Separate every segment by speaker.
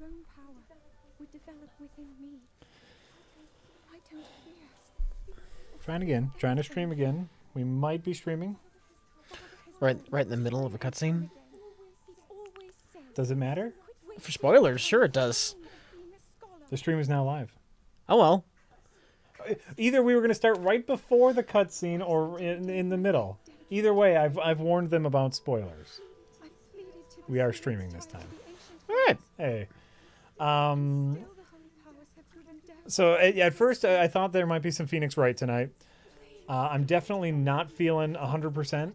Speaker 1: own power would develop within me. I don't fear.
Speaker 2: Trying to stream again. We might be streaming.
Speaker 3: Right in the middle of a cutscene.
Speaker 2: Does it matter?
Speaker 3: For spoilers, sure it does.
Speaker 2: The stream is now live.
Speaker 3: Oh well.
Speaker 2: Either we were going to start right before the cutscene or in the middle. Either way, I've warned them about spoilers. We are streaming this time.
Speaker 3: All right.
Speaker 2: Hey. So at first I thought there might be some Phoenix Wright tonight. I'm definitely not feeling 100%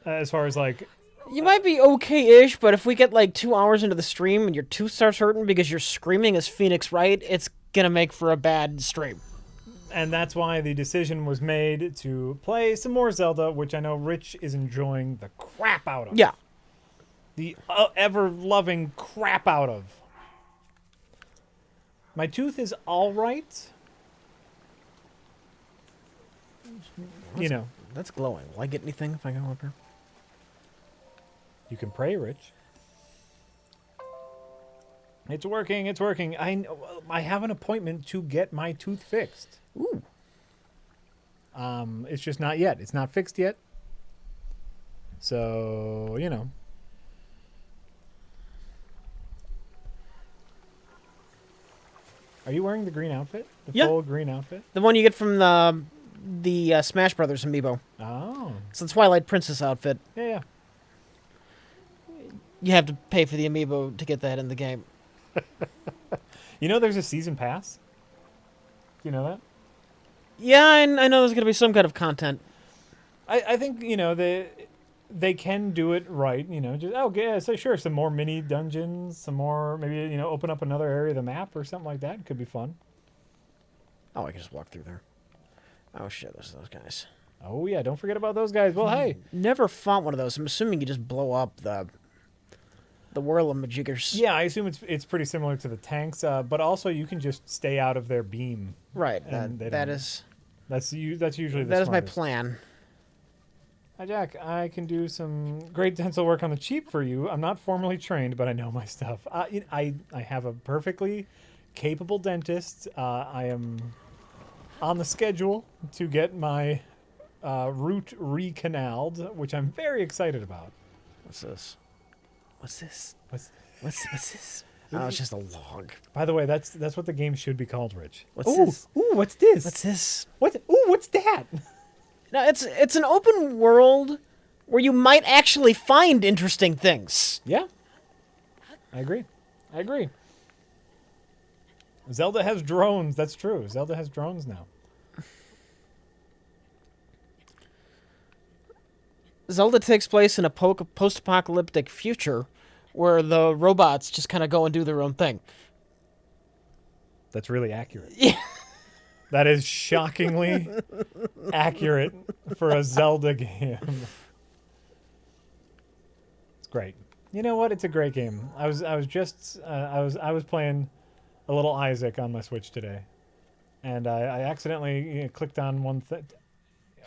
Speaker 2: as far as like...
Speaker 3: You might be okay-ish, but if we get like 2 hours into the stream and your tooth starts hurting because you're screaming as Phoenix Wright, it's going to make for a bad stream.
Speaker 2: And that's why the decision was made to play some more Zelda, which I know Rich is enjoying the crap out of.
Speaker 3: Yeah.
Speaker 2: The ever-loving crap out of. My tooth is all right. You know.
Speaker 3: That's glowing. Will I get anything if I go up here?
Speaker 2: You can pray, Rich. It's working. It's working. I have an appointment to get my tooth fixed.
Speaker 3: Ooh.
Speaker 2: It's just not yet. It's not fixed yet. So, you know. Are you wearing the green outfit? The full green outfit?
Speaker 3: The one you get from the Smash Brothers amiibo.
Speaker 2: Oh.
Speaker 3: It's the Twilight Princess outfit.
Speaker 2: Yeah.
Speaker 3: You have to pay for the amiibo to get that in the game.
Speaker 2: You know there's a season pass? Do you know that?
Speaker 3: Yeah, I know there's going to be some kind of content.
Speaker 2: I think, you know, they can do it right, you know, just, yeah, so sure, some more mini dungeons, some more, maybe, you know, open up another area of the map or something like that. Could be fun.
Speaker 3: Oh, I can just walk through there. Oh, shit, those guys.
Speaker 2: Oh, yeah, don't forget about those guys. Well, hey.
Speaker 3: Never fought one of those. I'm assuming you just blow up the whirlamajiggers.
Speaker 2: Yeah, I assume it's pretty similar to the tanks, but also you can just stay out of their beam.
Speaker 3: Right,
Speaker 2: That's usually the
Speaker 3: That is my
Speaker 2: smartest.
Speaker 3: plan.
Speaker 2: Hi, Jack. I can do some great dental work on the cheap for you. I'm not formally trained, but I know my stuff. I have a perfectly capable dentist. I am on the schedule to get my root recanaled, which I'm very excited about.
Speaker 3: What's this? What's this?
Speaker 2: What's
Speaker 3: this? Oh, it's just a log.
Speaker 2: By the way, that's what the game should be called, Rich.
Speaker 3: What's this?
Speaker 2: Ooh, what's this?
Speaker 3: What's this?
Speaker 2: What's that?
Speaker 3: No, it's an open world where you might actually find interesting things.
Speaker 2: Yeah. I agree. Zelda has drones. That's true. Zelda has drones now.
Speaker 3: Zelda takes place in a post-apocalyptic future where the robots just kind of go and do their own thing.
Speaker 2: That's really accurate.
Speaker 3: Yeah.
Speaker 2: That is shockingly accurate for a Zelda game. It's great. You know what? It's a great game. I was playing a little Isaac on my Switch today, and I accidentally clicked on one thing.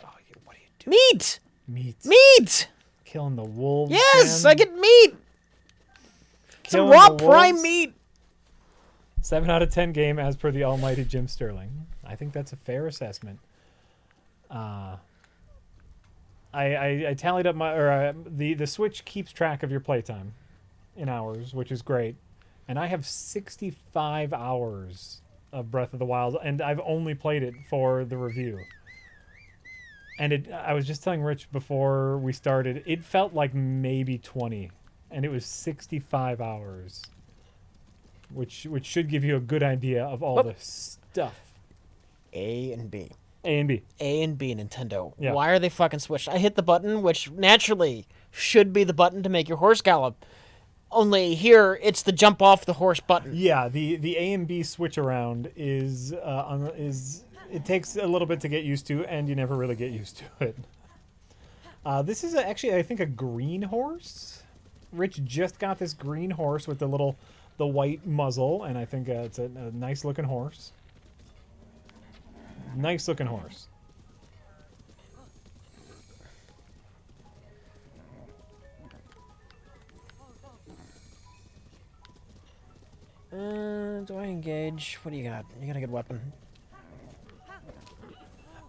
Speaker 2: Oh, what are you doing?
Speaker 3: Meat.
Speaker 2: Killing the wolves.
Speaker 3: Yes,
Speaker 2: man.
Speaker 3: I get meat. Some
Speaker 2: Killing
Speaker 3: raw
Speaker 2: the
Speaker 3: prime
Speaker 2: wolves.
Speaker 3: meat.
Speaker 2: 7 out of 10 game as per the almighty Jim Sterling. I think that's a fair assessment. I tallied up the Switch keeps track of your playtime in hours, which is great. And I have 65 hours of Breath of the Wild, and I've only played it for the review. And I was just telling Rich before we started, it felt like maybe 20, and it was 65 hours. Which should give you a good idea of all the stuff.
Speaker 3: A and B, Nintendo.
Speaker 2: Yeah.
Speaker 3: Why are they fucking switched? I hit the button, which naturally should be the button to make your horse gallop. Only here, it's the jump off the horse button.
Speaker 2: Yeah, the A and B switch around is it takes a little bit to get used to, and you never really get used to it. This is actually, I think, a green horse. Rich just got this green horse with the white muzzle, and I think it's a nice looking horse. Nice looking horse.
Speaker 3: Do I engage? What do you got? You got a good weapon.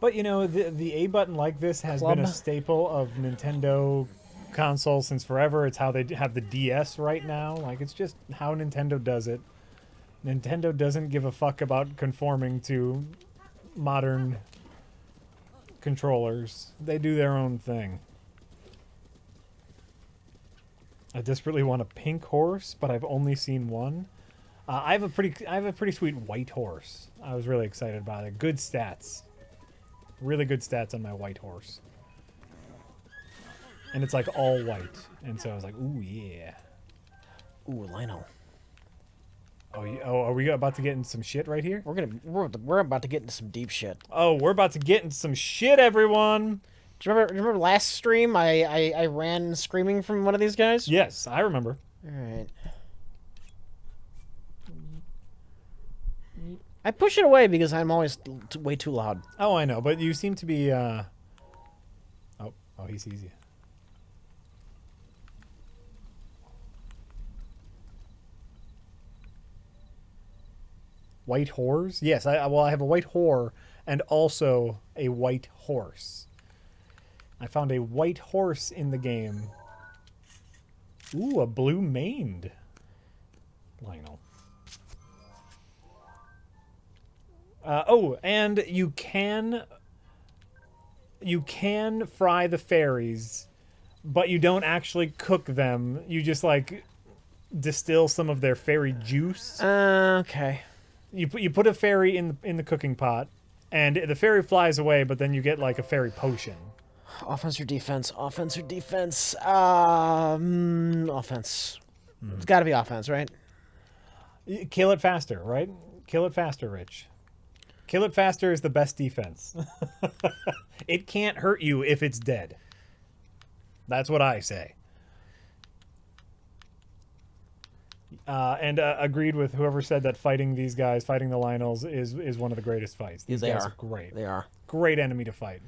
Speaker 2: But you know, the A button like this has been a
Speaker 3: Club.
Speaker 2: staple of Nintendo consoles since forever. It's how they have the DS right now. Like, it's just how Nintendo does it. Nintendo doesn't give a fuck about conforming to modern controllers. They do their own thing. I desperately want a pink horse, but I've only seen one. I have a pretty sweet white horse. I was really excited about it. Good stats. Really good stats on my white horse. And it's like all white. And so I was like, ooh, yeah.
Speaker 3: Ooh, Lionel.
Speaker 2: Oh, are we about to get in some shit right here?
Speaker 3: We're about to get into some deep shit.
Speaker 2: Oh, we're about to get in some shit, everyone.
Speaker 3: Do you remember last stream I ran screaming from one of these guys?
Speaker 2: Yes, I remember.
Speaker 3: All right. I push it away because I'm always way too loud.
Speaker 2: Oh, I know, but you seem to be, Oh, he sees you. White whores? Yes, I have a white whore and also a white horse. I found a white horse in the game. Ooh, a blue maned Lionel. Oh, and you can fry the fairies, but you don't actually cook them. You just like distill some of their fairy juice.
Speaker 3: Okay.
Speaker 2: You put a fairy in the cooking pot, and the fairy flies away, but then you get like a fairy potion.
Speaker 3: Offense or defense? Offense or defense? Offense. It's got to be offense, right?
Speaker 2: Kill it faster, right? Kill it faster, Rich. Kill it faster is the best defense. It can't hurt you if it's dead. That's what I say. And agreed with whoever said that fighting these guys, fighting the Lionels, is one of the greatest fights. These
Speaker 3: they
Speaker 2: guys
Speaker 3: are
Speaker 2: great.
Speaker 3: They are.
Speaker 2: Great enemy to fight.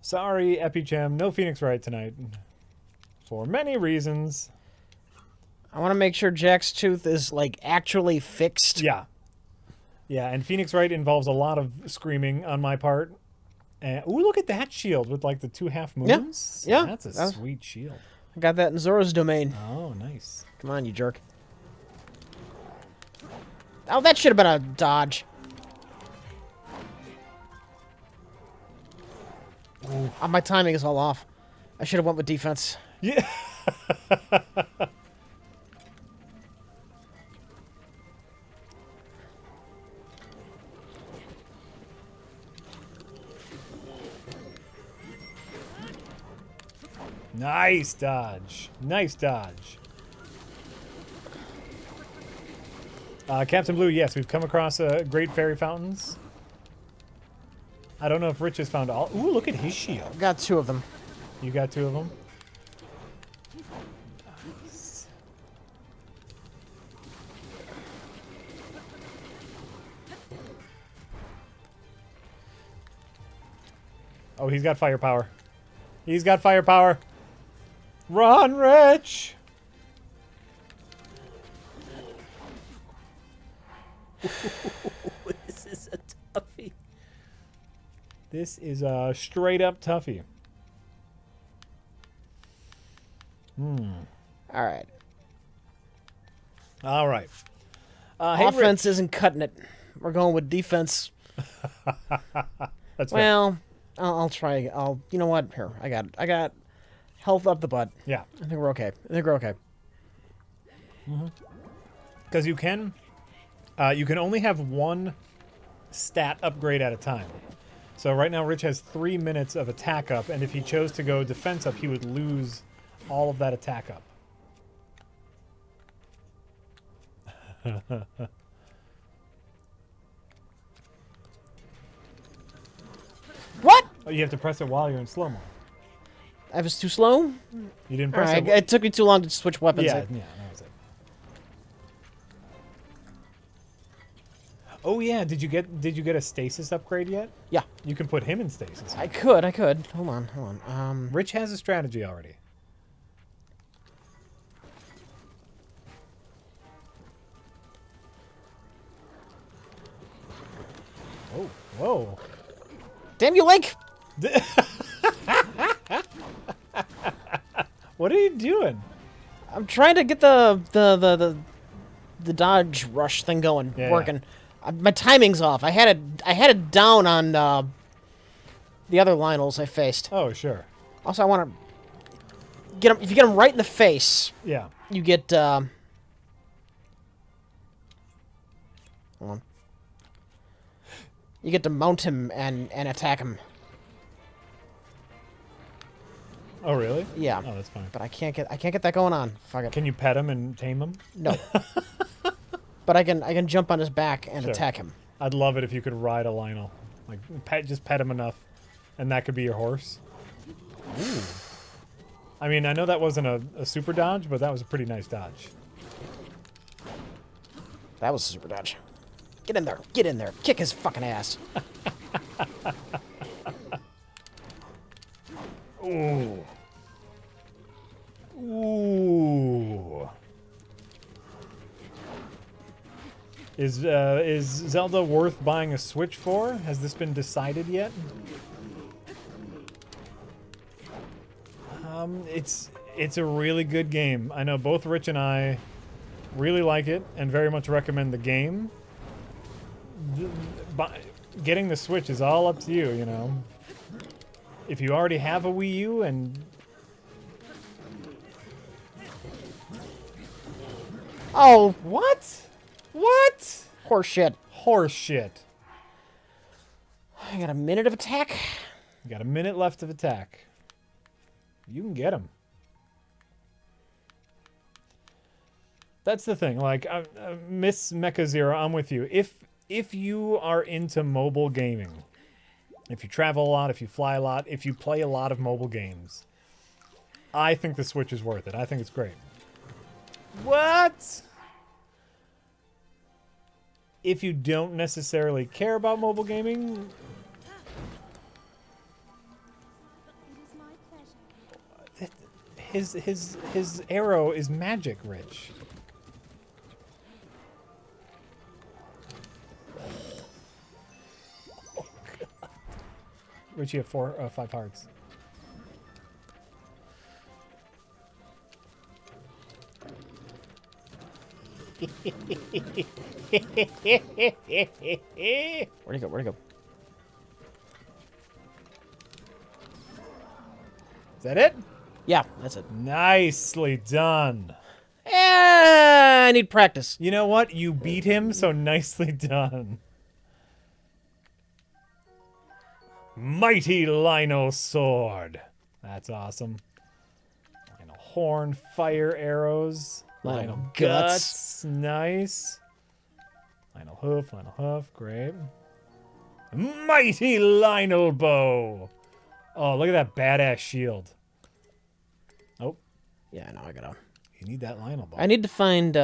Speaker 2: Sorry, Epichem, no Phoenix Wright tonight. For many reasons.
Speaker 3: I want to make sure Jack's tooth is like actually fixed.
Speaker 2: Yeah. Yeah, and Phoenix Wright involves a lot of screaming on my part. And ooh, look at that shield with like the 2 half moons.
Speaker 3: Yeah.
Speaker 2: That's a sweet shield.
Speaker 3: I got that in Zora's domain.
Speaker 2: Oh, nice.
Speaker 3: Come on, you jerk. Oh, that should have been a dodge. My timing is all off. I should have went with defense.
Speaker 2: Yeah. Nice dodge. Nice dodge. Captain Blue, yes, we've come across great fairy fountains. I don't know if Rich has found all. Ooh, look at his shield.
Speaker 3: Got 2 of them.
Speaker 2: You got 2 of them? Nice. Oh, he's got firepower. He's got firepower. Run, Rich!
Speaker 3: This is a toughie.
Speaker 2: This is a straight up toughie.
Speaker 3: All right.
Speaker 2: All right. Hey,
Speaker 3: Offense isn't cutting it. We're going with defense.
Speaker 2: That's fair.
Speaker 3: Well, I'll try. You know what? Here, I got health up the butt.
Speaker 2: Yeah.
Speaker 3: I think we're okay.
Speaker 2: Because you can only have 1 stat upgrade at a time. So right now Rich has 3 minutes of attack up, and if he chose to go defense up, he would lose all of that attack up.
Speaker 3: What?
Speaker 2: Oh, you have to press it while you're in slow-mo.
Speaker 3: I was too slow?
Speaker 2: You didn't
Speaker 3: All
Speaker 2: press
Speaker 3: right,
Speaker 2: it.
Speaker 3: it took me too long to switch weapons.
Speaker 2: Yeah, that was it. Oh Oh yeah, did you get a stasis upgrade yet?
Speaker 3: Yeah,
Speaker 2: You can put him in stasis.
Speaker 3: I could. Hold on.
Speaker 2: Rich has a strategy already. Oh, whoa.
Speaker 3: Damn you, Link!
Speaker 2: What are you doing?
Speaker 3: I'm trying to get the dodge rush thing going,
Speaker 2: Yeah,
Speaker 3: working. My timing's off. I had it down on the other Lionels I faced.
Speaker 2: Oh, sure.
Speaker 3: Also, I want to get him. If you get him right in the face,
Speaker 2: Yeah.
Speaker 3: you get. Hold on. You get to mount him and attack him.
Speaker 2: Oh, really?
Speaker 3: Yeah.
Speaker 2: Oh, that's fine.
Speaker 3: But I can't get that going on. Fuck it.
Speaker 2: Can you pet him and tame him?
Speaker 3: No. But I can jump on his back and
Speaker 2: Sure.
Speaker 3: attack him.
Speaker 2: I'd love it if you could ride a Lionel. Like, just pet him enough, and that could be your horse. Ooh. I mean, I know that wasn't a super dodge, but that was a pretty nice dodge.
Speaker 3: That was a super dodge. Get in there. Get in there. Kick his fucking ass.
Speaker 2: Ooh. Ooh. Is Zelda worth buying a Switch for? Has this been decided yet? It's a really good game. I know both Rich and I really like it and very much recommend the game. Getting the Switch is all up to you, you know. If you already have a Wii U and...
Speaker 3: Oh,
Speaker 2: What? What?
Speaker 3: horseshit.
Speaker 2: Horse shit.
Speaker 3: I got a minute of attack.
Speaker 2: You got a minute left of attack. You can get him. That's the thing. Like, Miss Mecha Zero, I'm with you. If you are into mobile gaming, if you travel a lot, if you fly a lot, if you play a lot of mobile games, I think the Switch is worth it. I think it's great. What? If you don't necessarily care about mobile gaming,
Speaker 1: It is my pleasure.
Speaker 2: his arrow is magic, Rich. Rich, you have 5 hearts.
Speaker 3: Where'd he go? Where'd he go?
Speaker 2: Is that it?
Speaker 3: Yeah, that's it.
Speaker 2: Nicely done.
Speaker 3: I need practice.
Speaker 2: You know what? You beat him, so nicely done. Mighty Lino Sword. That's awesome. Lino Horn, fire arrows.
Speaker 3: Lino Guts.
Speaker 2: Nice. Lino Hoof, great. Mighty Lionel Bow. Oh, look at that badass shield. Oh,
Speaker 3: Yeah, no, I gotta.
Speaker 2: you need that Lionel Bow.
Speaker 3: I need to find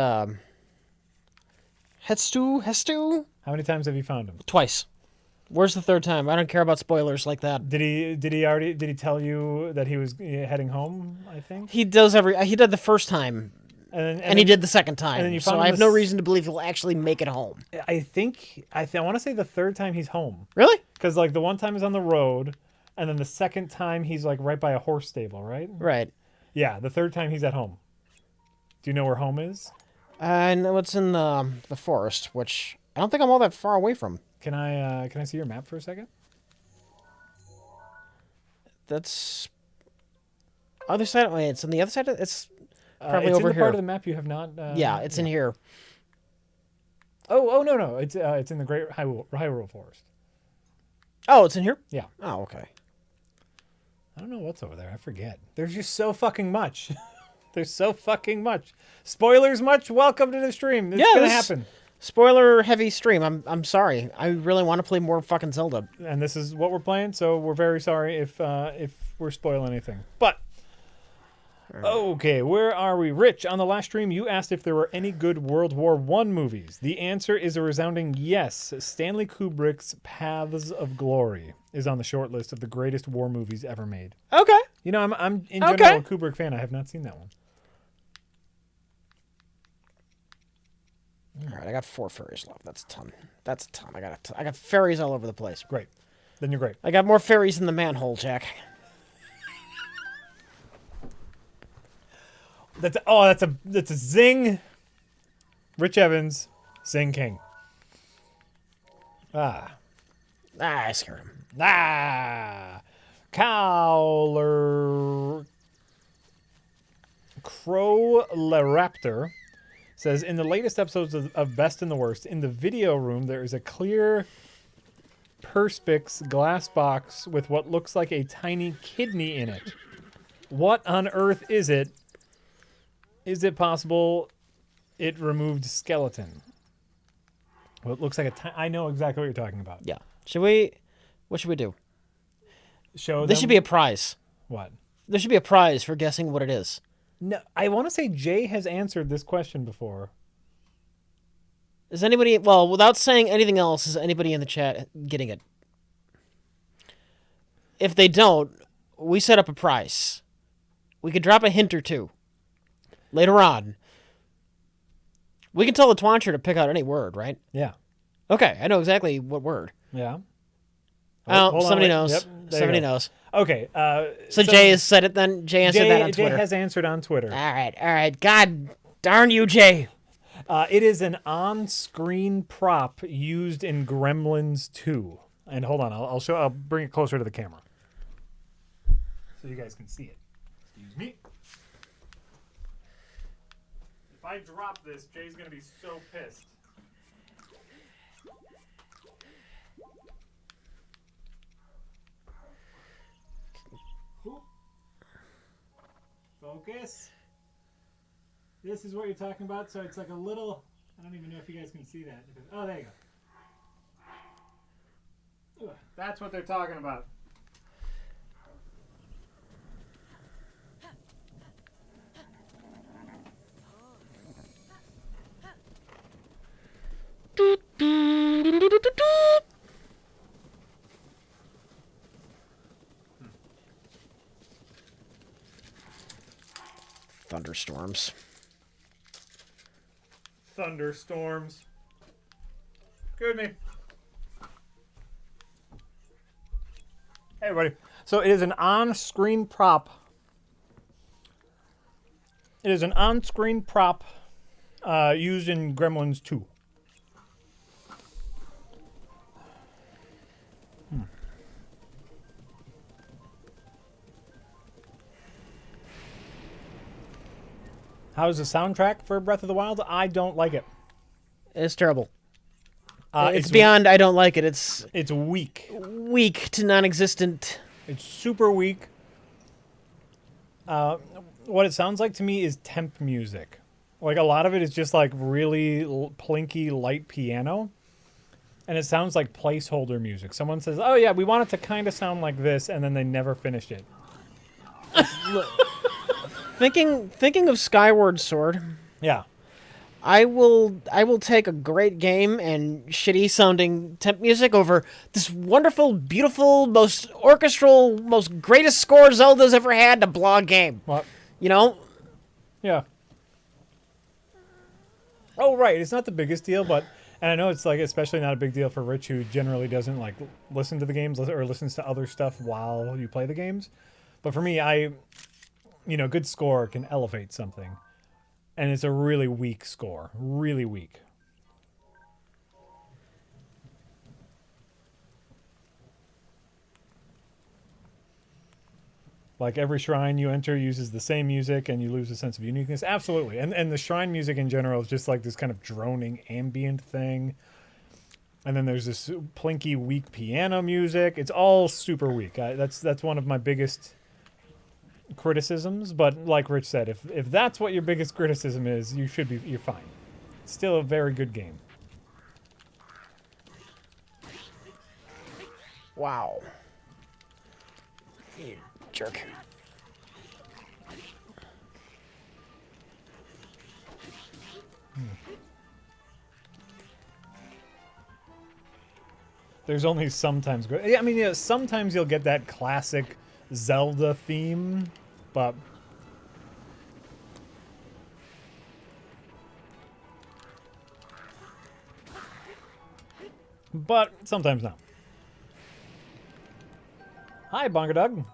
Speaker 3: Hestu
Speaker 2: How many times have you found him?
Speaker 3: twice. Where's the third time? I don't care about spoilers like that.
Speaker 2: Did he tell you that he was heading home, I think?
Speaker 3: He did the first time, and he did the second time.
Speaker 2: and then you
Speaker 3: So
Speaker 2: found
Speaker 3: I
Speaker 2: him
Speaker 3: have no
Speaker 2: this-
Speaker 3: reason to believe he'll actually make it home.
Speaker 2: I want to say the third time he's home.
Speaker 3: Really?
Speaker 2: Because, like, the one time is on the road, and then the second time he's, like, right by a horse stable, right?
Speaker 3: Right.
Speaker 2: Yeah, the third time he's at home. Do you know where home is?
Speaker 3: I know it's in the forest, which I don't think I'm all that far away from.
Speaker 2: Can I see your map for a second?
Speaker 3: That's other side. Wait, it's on the other side. It's probably
Speaker 2: it's
Speaker 3: over
Speaker 2: in the
Speaker 3: here.
Speaker 2: part of the map you have not...
Speaker 3: yeah, it's in here.
Speaker 2: Oh, no. It's in the Great Hyrule Forest.
Speaker 3: Oh, it's in here?
Speaker 2: Yeah.
Speaker 3: Oh, okay.
Speaker 2: I don't know what's over there. I forget. There's just so fucking much. There's so fucking much. Spoilers much? Welcome to the stream. It's gonna happen.
Speaker 3: Spoiler heavy stream. I'm sorry. I really want to play more fucking Zelda.
Speaker 2: And this is what we're playing, so we're very sorry if we're spoiling anything. But Okay, where are we? Rich, on the last stream, you asked if there were any good World War I movies. The answer is a resounding yes. Stanley Kubrick's Paths of Glory is on the short list of the greatest war movies ever made.
Speaker 3: Okay.
Speaker 2: You know, I'm in general a Kubrick fan. I have not seen that one.
Speaker 3: All right, I got 4 fairies left. That's a ton. That's a ton. I got fairies all over the place.
Speaker 2: Great. Then you're great.
Speaker 3: I got more fairies in the manhole, Jack.
Speaker 2: That's a zing. Rich Evans, Zing King.
Speaker 3: I scared him.
Speaker 2: Crowler Raptor says, in the latest episodes of Best and the Worst, in the video room, there is a clear Perspex glass box with what looks like a tiny kidney in it. What on earth is it? Is it possible it removed skeleton? Well, it looks like I know exactly what you're talking about.
Speaker 3: Yeah. What should we do? This should be a prize.
Speaker 2: What?
Speaker 3: There should be a prize for guessing what it is.
Speaker 2: No, I want to say Jay has answered this question before.
Speaker 3: Is anybody, well, without saying anything else, is anybody in the chat getting it? If they don't, we set up a prize. We could drop a hint or two. Later on. We can tell the Twancher to pick out any word, right?
Speaker 2: Yeah.
Speaker 3: Okay, I know exactly what word.
Speaker 2: Yeah.
Speaker 3: Oh, somebody knows.
Speaker 2: Yep,
Speaker 3: Somebody knows.
Speaker 2: Okay.
Speaker 3: So Jay has said it then? Jay answered that on Twitter.
Speaker 2: Jay has answered on Twitter.
Speaker 3: All right. God darn you, Jay.
Speaker 2: It is an on-screen prop used in Gremlins 2. And hold on, I'll bring it closer to the camera. So you guys can see it. Excuse me. If I drop this, Jay's going to be so pissed. Focus. This is what you're talking about. So it's like a little, I don't even know if you guys can see that. Oh, there you go. That's what they're talking about.
Speaker 3: Thunderstorms.
Speaker 2: Good me. Hey, everybody. So it is an on-screen prop. It is an on-screen prop used in Gremlins 2. How's the soundtrack for Breath of the Wild? I don't like it.
Speaker 3: It's terrible.
Speaker 2: It's
Speaker 3: beyond I don't like it. It's
Speaker 2: weak.
Speaker 3: Weak to non-existent.
Speaker 2: It's super weak. What it sounds like to me is temp music. Like, a lot of it is just like really plinky light piano. And it sounds like placeholder music. Someone says, oh yeah, we want it to kind of sound like this, and then they never finished it.
Speaker 3: Thinking of Skyward Sword.
Speaker 2: Yeah.
Speaker 3: I will take a great game and shitty sounding temp music over this wonderful, beautiful, most orchestral, most greatest score Zelda's ever had in a blog game.
Speaker 2: What?
Speaker 3: You know?
Speaker 2: Yeah. Oh, right. It's not the biggest deal, but, and I know it's like especially not a big deal for Rich, who generally doesn't like listen to the games or listens to other stuff while you play the games. But for me, good score can elevate something. And it's a really weak score. Really weak. Like, every shrine you enter uses the same music and you lose a sense of uniqueness. Absolutely. And the shrine music in general is just like this kind of droning ambient thing. And then there's this plinky, weak piano music. It's all super weak. That's one of my biggest criticisms, but like Rich said, if that's what your biggest criticism is, you're fine. It's still a very good game.
Speaker 3: Wow. You jerk.
Speaker 2: There's only sometimes. Yeah, I mean, yeah, sometimes you'll get that classic Zelda theme, but. But sometimes not. Hi, Bonga Dog.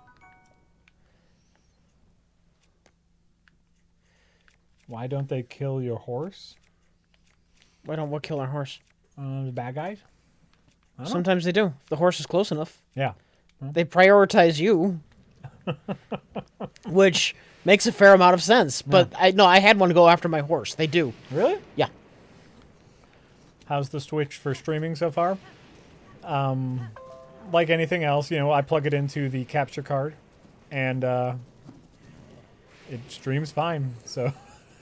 Speaker 2: Why don't they kill your horse?
Speaker 3: Why don't what kill our horse?
Speaker 2: The bad guys? I don't know.
Speaker 3: Sometimes they do. If the horse is close enough.
Speaker 2: Yeah.
Speaker 3: They prioritize you. Which makes a fair amount of sense. But I had one go after my horse. They do.
Speaker 2: Really?
Speaker 3: Yeah.
Speaker 2: How's the Switch for streaming so far? Like anything else, I plug it into the capture card, and it streams fine. So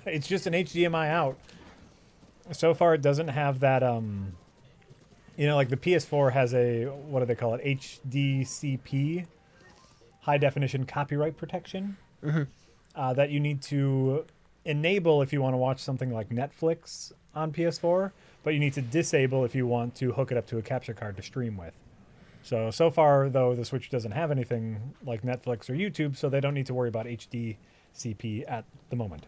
Speaker 2: it's just an HDMI out. So far, it doesn't have that. Like the PS4 has a, what do they call it? HDCP, high definition copyright protection, that you need to enable if you want to watch something like Netflix on PS4. But you need to disable if you want to hook it up to a capture card to stream with. So far, though, the Switch doesn't have anything like Netflix or YouTube, so they don't need to worry about HDCP at the moment.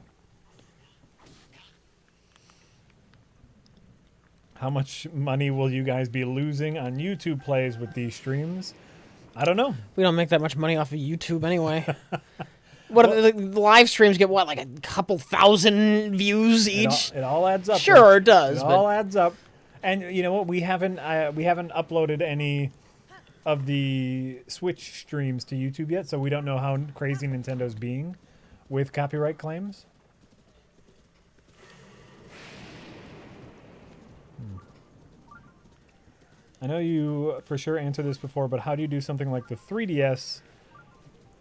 Speaker 2: How much money will you guys be losing on YouTube plays with these streams? I don't know.
Speaker 3: We don't make that much money off of YouTube anyway. The live streams get what, like a couple thousand views each?
Speaker 2: It all adds up.
Speaker 3: Sure, it does.
Speaker 2: It all adds up. And you know what? We haven't uploaded any of the Switch streams to YouTube yet, so we don't know how crazy Nintendo's being with copyright claims. I know you for sure answered this before, but how do you do something like the 3DS?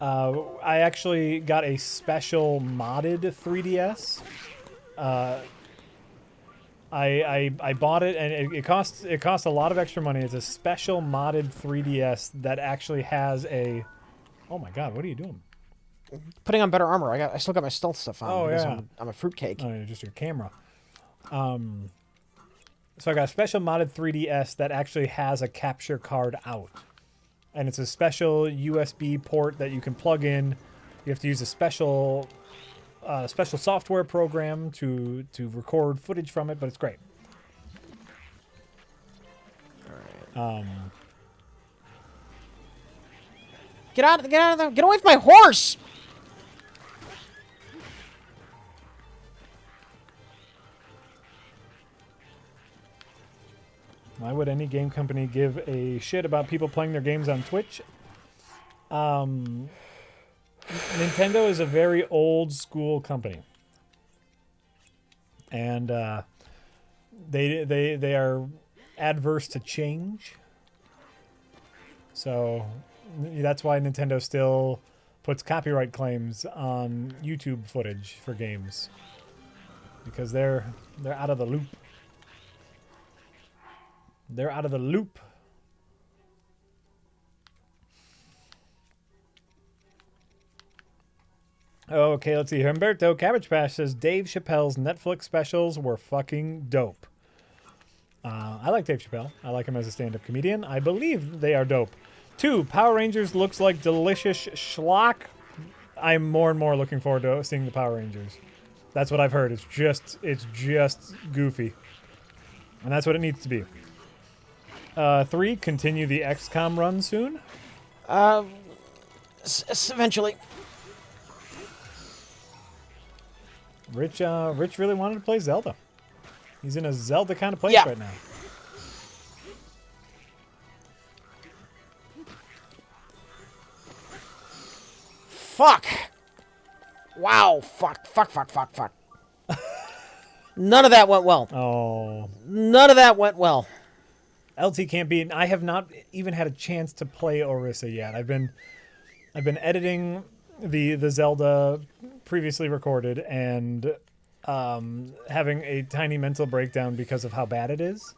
Speaker 2: I actually got a special modded 3DS. I bought it, and it costs a lot of extra money. It's a special modded 3DS that actually has a. Oh my God! What are you doing?
Speaker 3: Putting on better armor. I still got my stealth stuff on.
Speaker 2: Oh,
Speaker 3: because
Speaker 2: yeah.
Speaker 3: I'm a fruitcake.
Speaker 2: Oh, just your camera. So I got a special modded 3DS that actually has a capture card out. And it's a special USB port that you can plug in. You have to use a special software program to record footage from it, but it's great.
Speaker 3: All right. Get out of there! Get away from my horse!
Speaker 2: Why would any game company give a shit about people playing their games on Twitch? Nintendo is a very old school company. And they are adverse to change. So that's why Nintendo still puts copyright claims on YouTube footage for games. Because they're out of the loop. They're out of the loop. Okay, let's see here. Humberto Cabbage Patch says Dave Chappelle's Netflix specials were fucking dope. I like Dave Chappelle. I like him as a stand-up comedian. I believe they are dope. 2, Power Rangers looks like delicious schlock. I'm more and more looking forward to seeing the Power Rangers. That's what I've heard. It's just goofy. And that's what it needs to be. 3, continue the XCOM run soon.
Speaker 3: Eventually.
Speaker 2: Rich really wanted to play Zelda. He's in a Zelda kind of place right now.
Speaker 3: Fuck. Wow. Fuck. None of that went well.
Speaker 2: Oh.
Speaker 3: None of that went well.
Speaker 2: LT can't beat. I have not even had a chance to play Orisa yet. I've been editing the Zelda previously recorded and having a tiny mental breakdown because of how bad it is.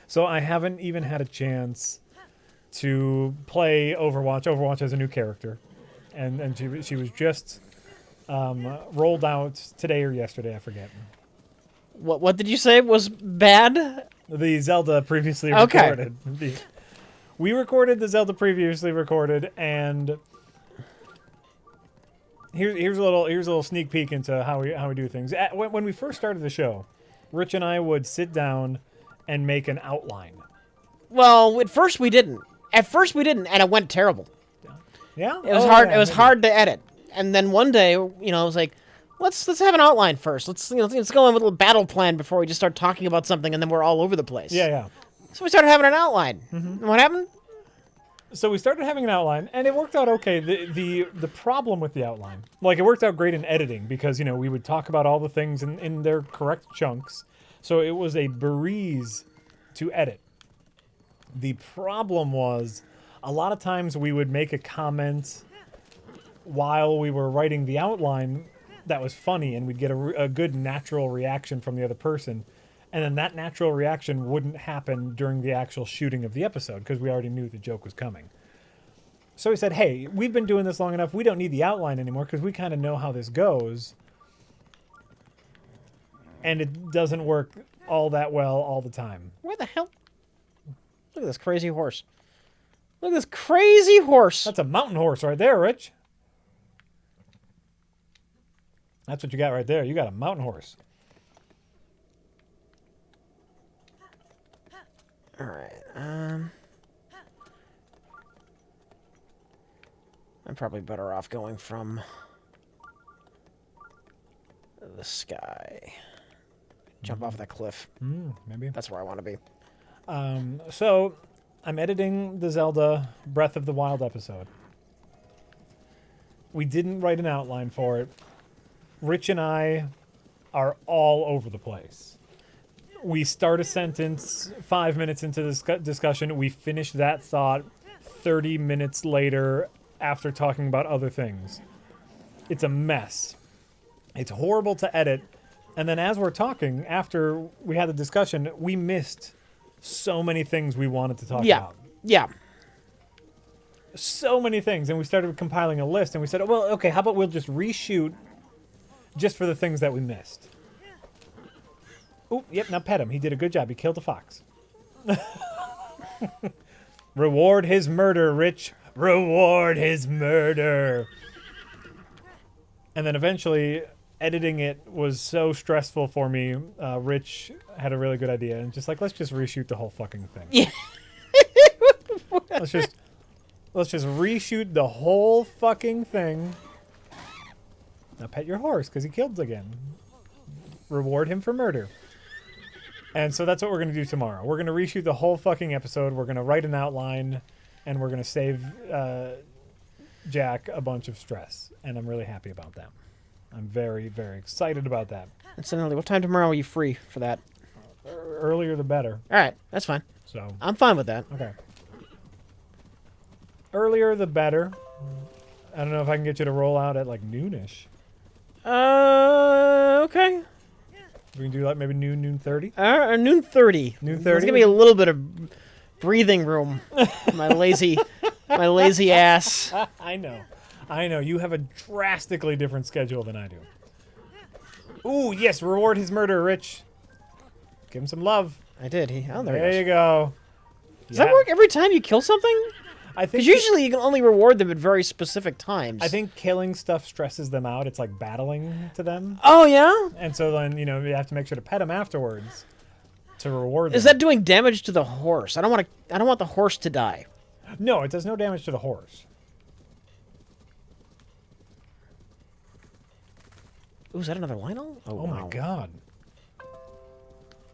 Speaker 2: So I haven't even had a chance to play Overwatch. Overwatch has a new character, and she was just rolled out today or yesterday, I forget.
Speaker 3: What did you say was bad?
Speaker 2: The Zelda previously
Speaker 3: Okay.
Speaker 2: recorded. We recorded the Zelda previously recorded, and here's a little sneak peek into how we do things. When we first started the show, Rich and I would sit down and make an outline.
Speaker 3: Well, at first we didn't. And it went terrible.
Speaker 2: Yeah,
Speaker 3: It was hard.
Speaker 2: Yeah,
Speaker 3: It was
Speaker 2: maybe.
Speaker 3: hard to edit. And then one day, I was like, let's have an outline first. Let's go in with a little battle plan before we just start talking about something, and then we're all over the place.
Speaker 2: Yeah.
Speaker 3: So we started having an outline. And what happened?
Speaker 2: So we started having an outline, and it worked out okay. The problem with the outline, like, it worked out great in editing because we would talk about all the things in their correct chunks, so it was a breeze to edit. The problem was a lot of times we would make a comment while we were writing the outline that was funny, and we'd get a good natural reaction from the other person. And then that natural reaction wouldn't happen during the actual shooting of the episode because we already knew the joke was coming. So we said, hey, we've been doing this long enough. We don't need the outline anymore because we kind of know how this goes. And it doesn't work all that well all the time.
Speaker 3: Where the hell? Look at this crazy horse. Look at this crazy horse.
Speaker 2: That's a mountain horse right there, Rich. That's what you got right there. You got a mountain horse.
Speaker 3: All right. I'm probably better off going from the sky. Jump off that cliff.
Speaker 2: Maybe.
Speaker 3: That's where I want to be.
Speaker 2: So I'm editing the Zelda Breath of the Wild episode. We didn't write an outline for it. Rich and I are all over the place. We start a sentence 5 minutes into this discussion. We finish that thought 30 minutes later after talking about other things. It's a mess. It's horrible to edit. And then as we're talking, after we had the discussion, we missed so many things we wanted to talk about.
Speaker 3: Yeah.
Speaker 2: So many things. And we started compiling a list, and we said, well, okay, how about we'll just reshoot just for the things that we missed. Oh, yep, now pet him. He did a good job. He killed a fox. Reward his murder, Rich. Reward his murder. And then eventually, editing it was so stressful for me. Rich had a really good idea. And just like, let's just reshoot the whole fucking thing.
Speaker 3: Yeah.
Speaker 2: Let's just reshoot the whole fucking thing. Now pet your horse, because he killed again. Reward him for murder. And so that's what we're going to do tomorrow. We're going to reshoot the whole fucking episode. We're going to write an outline, and we're going to save Jack a bunch of stress. And I'm really happy about that. I'm very, very excited about that.
Speaker 3: Incidentally, what time tomorrow are you free for that?
Speaker 2: Earlier the better.
Speaker 3: All right, that's fine.
Speaker 2: So
Speaker 3: I'm fine with that.
Speaker 2: okay. Earlier the better. I don't know if I can get you to roll out at like noonish.
Speaker 3: Okay.
Speaker 2: We can do like maybe noon 30.
Speaker 3: Noon 30.
Speaker 2: Noon
Speaker 3: Let's
Speaker 2: 30?
Speaker 3: give me a little bit of breathing room. my lazy ass.
Speaker 2: I know. You have a drastically different schedule than I do. Ooh, yes. Reward his murder, Rich. Give him some love.
Speaker 3: I did. Oh, there
Speaker 2: There
Speaker 3: he
Speaker 2: you
Speaker 3: goes.
Speaker 2: go.
Speaker 3: Does that work every time you kill something?
Speaker 2: I think
Speaker 3: Because usually you can only reward them at very specific times.
Speaker 2: I think killing stuff stresses them out. It's like battling to them.
Speaker 3: Oh, yeah?
Speaker 2: And so then, you have to make sure to pet them afterwards to reward them.
Speaker 3: Is that doing damage to the horse? I don't want the horse to die.
Speaker 2: No, it does no damage to the horse.
Speaker 3: Ooh, is that another Lionel?
Speaker 2: Oh
Speaker 3: wow.
Speaker 2: my god.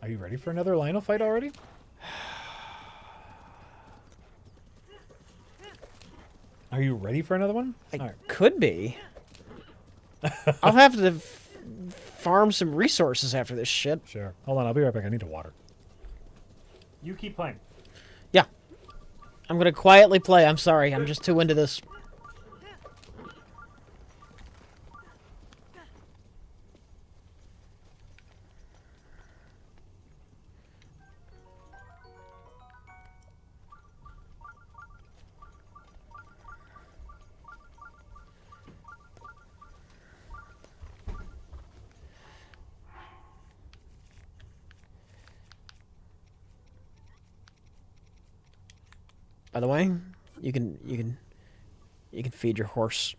Speaker 2: Are you ready for another Lionel fight already? Are you ready for another one?
Speaker 3: I
Speaker 2: All right.
Speaker 3: could be. I'll have to farm some resources after this shit.
Speaker 2: Sure. Hold on, I'll be right back. I need to water. You keep playing.
Speaker 3: Yeah. I'm going to quietly play. I'm sorry. I'm just too into this. By the way, you can feed your horse.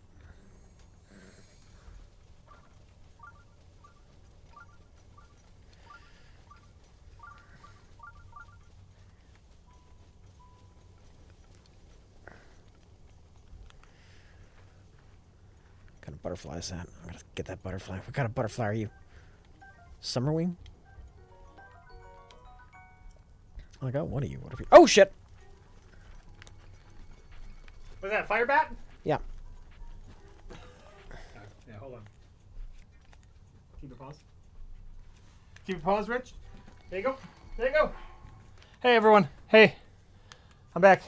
Speaker 3: What kind of butterfly is that? I'm gonna get that butterfly. What kind of butterfly are you? Summerwing? I got one of you. What if you? Oh shit!
Speaker 2: Was that a fire bat?
Speaker 3: Yeah.
Speaker 2: Yeah, hold on. Keep it paused. Keep it paused, Rich. There you go. There you go. Hey, everyone. Hey. I'm back.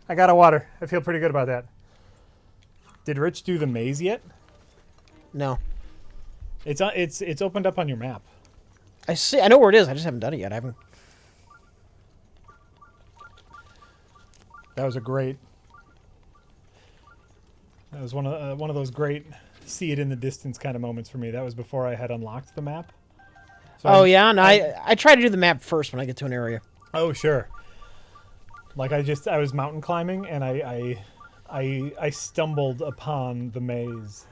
Speaker 2: I got a water. I feel pretty good about that. Did Rich do the maze yet?
Speaker 3: No.
Speaker 2: It's opened up on your map.
Speaker 3: I see. I know where it is. I just haven't done it yet. I haven't.
Speaker 2: That was a great. That was one of those great see it in the distance kind of moments for me. That was before I had unlocked the map. So
Speaker 3: Oh yeah, no. I try to do the map first when I get to an area.
Speaker 2: Oh sure. Like I was mountain climbing and I stumbled upon the maze,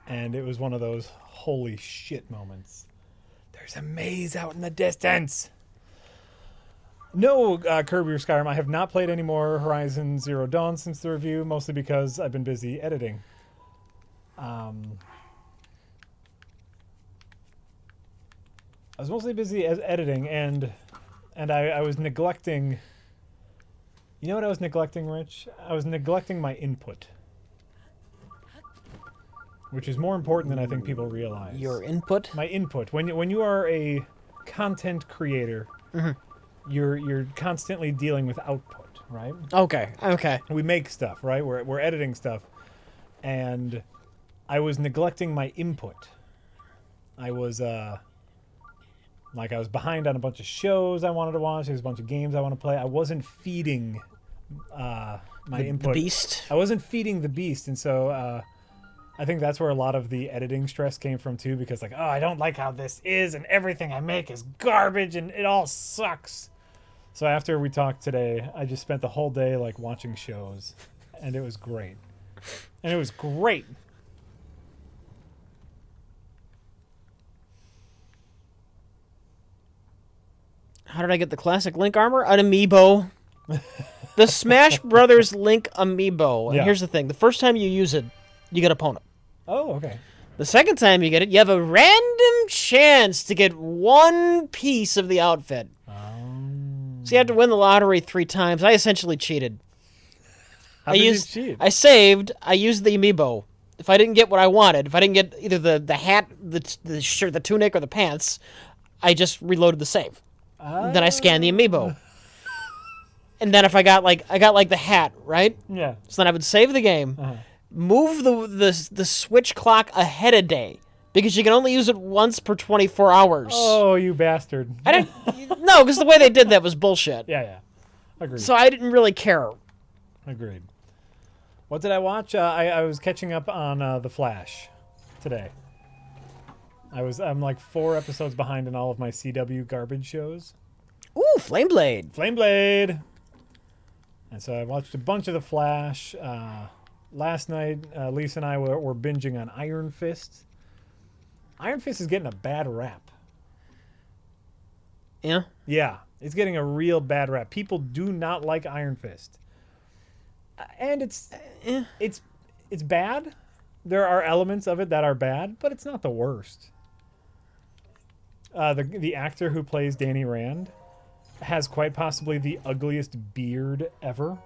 Speaker 2: and it was one of those holy shit moments. There's a maze out in the distance. No, Kirby or Skyrim. I have not played any more Horizon Zero Dawn since the review, mostly because I've been busy editing. I was mostly busy editing, and I was neglecting. You know what I was neglecting, Rich? I was neglecting my input, which is more important than I think people realize.
Speaker 3: Your input?
Speaker 2: My input. When you are a content creator.
Speaker 3: Mm-hmm.
Speaker 2: You're constantly dealing with output, right?
Speaker 3: Okay. Okay.
Speaker 2: We make stuff, right? We're editing stuff, and I was neglecting my input. I was I was behind on a bunch of shows I wanted to watch. There's a bunch of games I want to play. I wasn't feeding my input.
Speaker 3: The beast.
Speaker 2: I wasn't feeding the beast, and so I think that's where a lot of the editing stress came from too. Because like, oh, I don't like how this is, and everything I make is garbage, and it all sucks. So after we talked today, I just spent the whole day like watching shows, and it was great. And it was great.
Speaker 3: How did I get the classic Link armor? An amiibo. The Smash Brothers Link amiibo. And
Speaker 2: Yeah.
Speaker 3: here's the thing. The first time you use it, you get a opponent.
Speaker 2: Oh, okay.
Speaker 3: The second time you get it, you have a random chance to get one piece of the outfit. So you have to win the lottery 3 times. I essentially cheated.
Speaker 2: How did you cheat?
Speaker 3: I saved. I used the amiibo. If I didn't get what I wanted, if I didn't get either the hat, the shirt, the tunic, or the pants, I just reloaded the save. Then I scanned the amiibo. And then if I got the hat, right?
Speaker 2: Yeah.
Speaker 3: So then I would save the game, move the Switch clock ahead a day, because you can only use it once per 24 hours.
Speaker 2: Oh, you bastard.
Speaker 3: I didn't. No, because the way they did that was bullshit.
Speaker 2: Yeah. Agreed.
Speaker 3: So I didn't really care.
Speaker 2: Agreed. What did I watch? I was catching up on The Flash today. I'm like 4 episodes behind in all of my CW garbage shows.
Speaker 3: Ooh, Flameblade.
Speaker 2: Flameblade. And so I watched a bunch of The Flash. Last night, Lisa and I were binging on Iron Fist. Iron Fist is getting a bad rap.
Speaker 3: Yeah.
Speaker 2: Yeah, it's getting a real bad rap. People do not like Iron Fist, and it's bad. There are elements of it that are bad, but it's not the worst. The actor who plays Danny Rand has quite possibly the ugliest beard ever,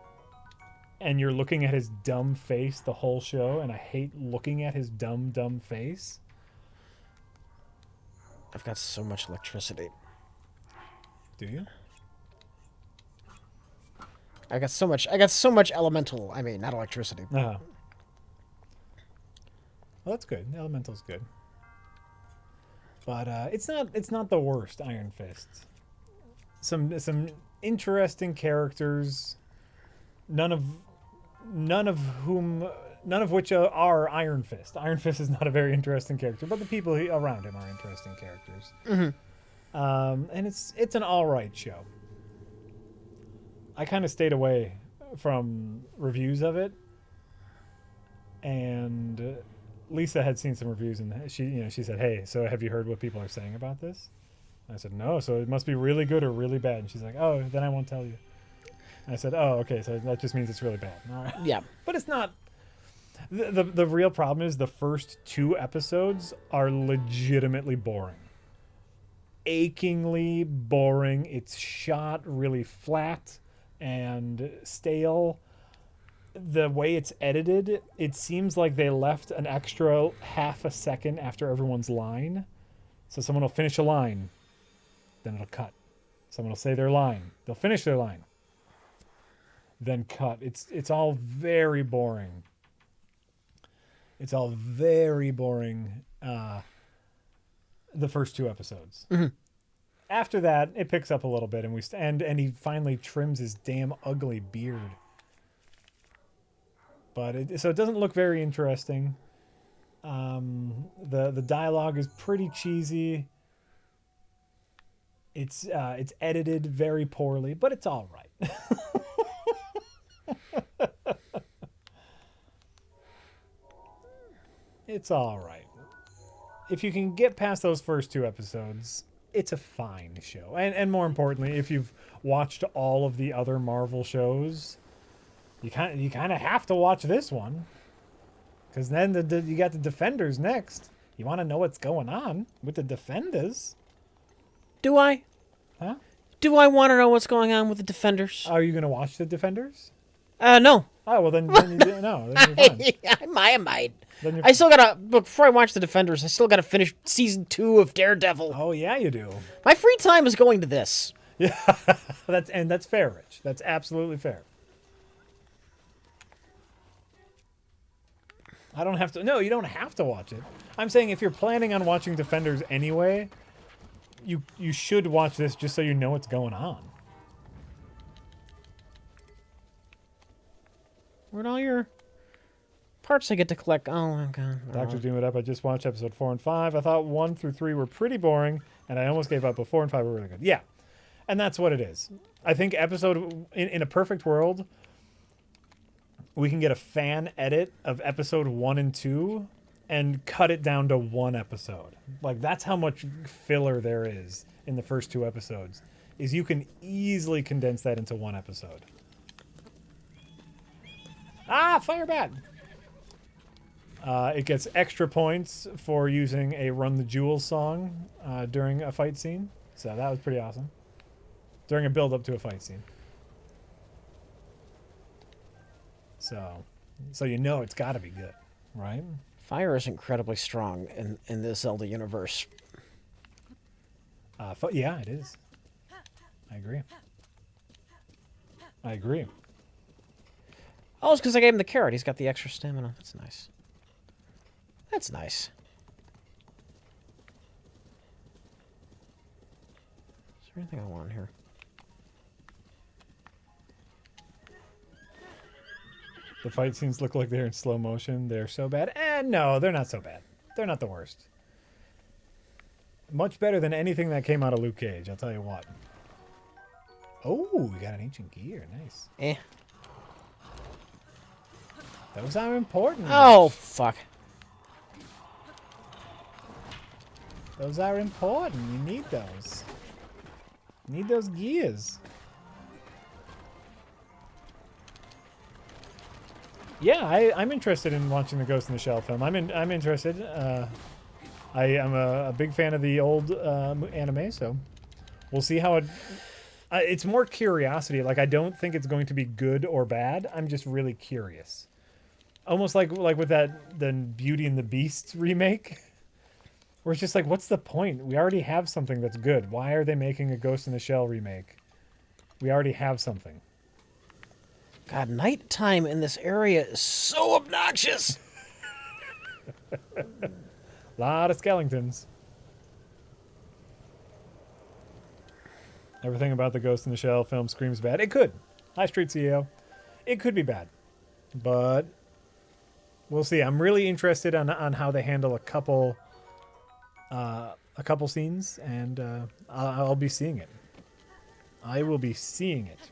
Speaker 2: and you're looking at his dumb face the whole show, and I hate looking at his dumb face.
Speaker 3: I've got so much electricity.
Speaker 2: Do you?
Speaker 3: I got so much elemental. I mean, not electricity.
Speaker 2: Uh-huh. Well, that's good. Elemental's good. But it's not the worst Iron Fist. Some interesting characters, none of which are Iron Fist. Iron Fist is not a very interesting character, but the people around him are interesting characters.
Speaker 3: Mm-hmm.
Speaker 2: And it's an all right show. I kind of stayed away from reviews of it, and Lisa had seen some reviews, and she said, "Hey, so have you heard what people are saying about this?" I said, "No, so it must be really good or really bad." And she's like, "Oh, then I won't tell you." I said, "Oh, okay, so that just means it's really bad." All right.
Speaker 3: Yeah.
Speaker 2: But it's not. The real problem is the first 2 episodes are legitimately boring. Achingly boring. It's shot really flat and stale. The way it's edited, it seems like they left an extra half a second after everyone's line. So someone will finish a line, then it'll cut. Someone will say their line. They'll finish their line, then cut. It's all very boring. It's all very boring. The first 2 episodes.
Speaker 3: Mm-hmm.
Speaker 2: After that, it picks up a little bit, and he finally trims his damn ugly beard. But so it doesn't look very interesting. The dialogue is pretty cheesy. It's edited very poorly, but it's all right. It's all right. If you can get past those first 2 episodes, it's a fine show. And more importantly, if you've watched all of the other Marvel shows, you kind of have to watch this one, because then you got the Defenders next. You want to know what's going on with the Defenders?
Speaker 3: Do I?
Speaker 2: Huh?
Speaker 3: Do I want to know what's going on with the Defenders?
Speaker 2: Are you going to watch the Defenders?
Speaker 3: No.
Speaker 2: Oh, well, then you do, no. Then you're fine.
Speaker 3: I might.
Speaker 2: Then you're
Speaker 3: I still gotta, before I watch the Defenders, I still gotta finish season 2 of Daredevil.
Speaker 2: Oh, yeah, you do.
Speaker 3: My free time is going to this.
Speaker 2: Yeah, that's fair, Rich. That's absolutely fair. I don't have to. No, you don't have to watch it. I'm saying if you're planning on watching Defenders anyway, you should watch this just so you know what's going on.
Speaker 3: Where'd all your parts I get to collect? Oh my god.
Speaker 2: Doctor Doom It Up. I just watched episode 4 and 5. I thought 1 through 3 were pretty boring, and I almost gave up, but 4 and 5 were really good. Yeah, and that's what it is. I think in a perfect world, we can get a fan edit of episode 1 and 2 and cut it down to 1 episode. Like, that's how much filler there is in the first 2 episodes, is you can easily condense that into 1 episode. Ah, fire bat! It gets extra points for using a Run the Jewels song during a fight scene. So that was pretty awesome. During a build-up to a fight scene. So you know it's got to be good, right?
Speaker 3: Fire is incredibly strong in this Zelda universe.
Speaker 2: Yeah, it is. I agree.
Speaker 3: Oh, it's because I gave him the carrot. He's got the extra stamina. That's nice. That's nice. Is there anything I want here?
Speaker 2: The fight scenes look like they're in slow motion. They're so bad. No, they're not so bad. They're not the worst. Much better than anything that came out of Luke Cage, I'll tell you what. Oh, we got an ancient gear. Nice.
Speaker 3: Eh.
Speaker 2: Those are important.
Speaker 3: Oh, fuck.
Speaker 2: Those are important. You need those. You need those gears. Yeah, I'm interested in watching the Ghost in the Shell film. I'm interested. I am a big fan of the old anime, so we'll see how it. It's more curiosity. Like, I don't think it's going to be good or bad. I'm just really curious. Almost like with the Beauty and the Beast remake, where it's just like, what's the point? We already have something that's good. Why are they making a Ghost in the Shell remake? We already have something.
Speaker 3: God, nighttime in this area is so obnoxious.
Speaker 2: Lot of skeletons. Everything about the Ghost in the Shell film screams bad. It could. High Street CEO. It could be bad. But we'll see. I'm really interested on how they handle a couple scenes, and I'll be seeing it. I will be seeing it.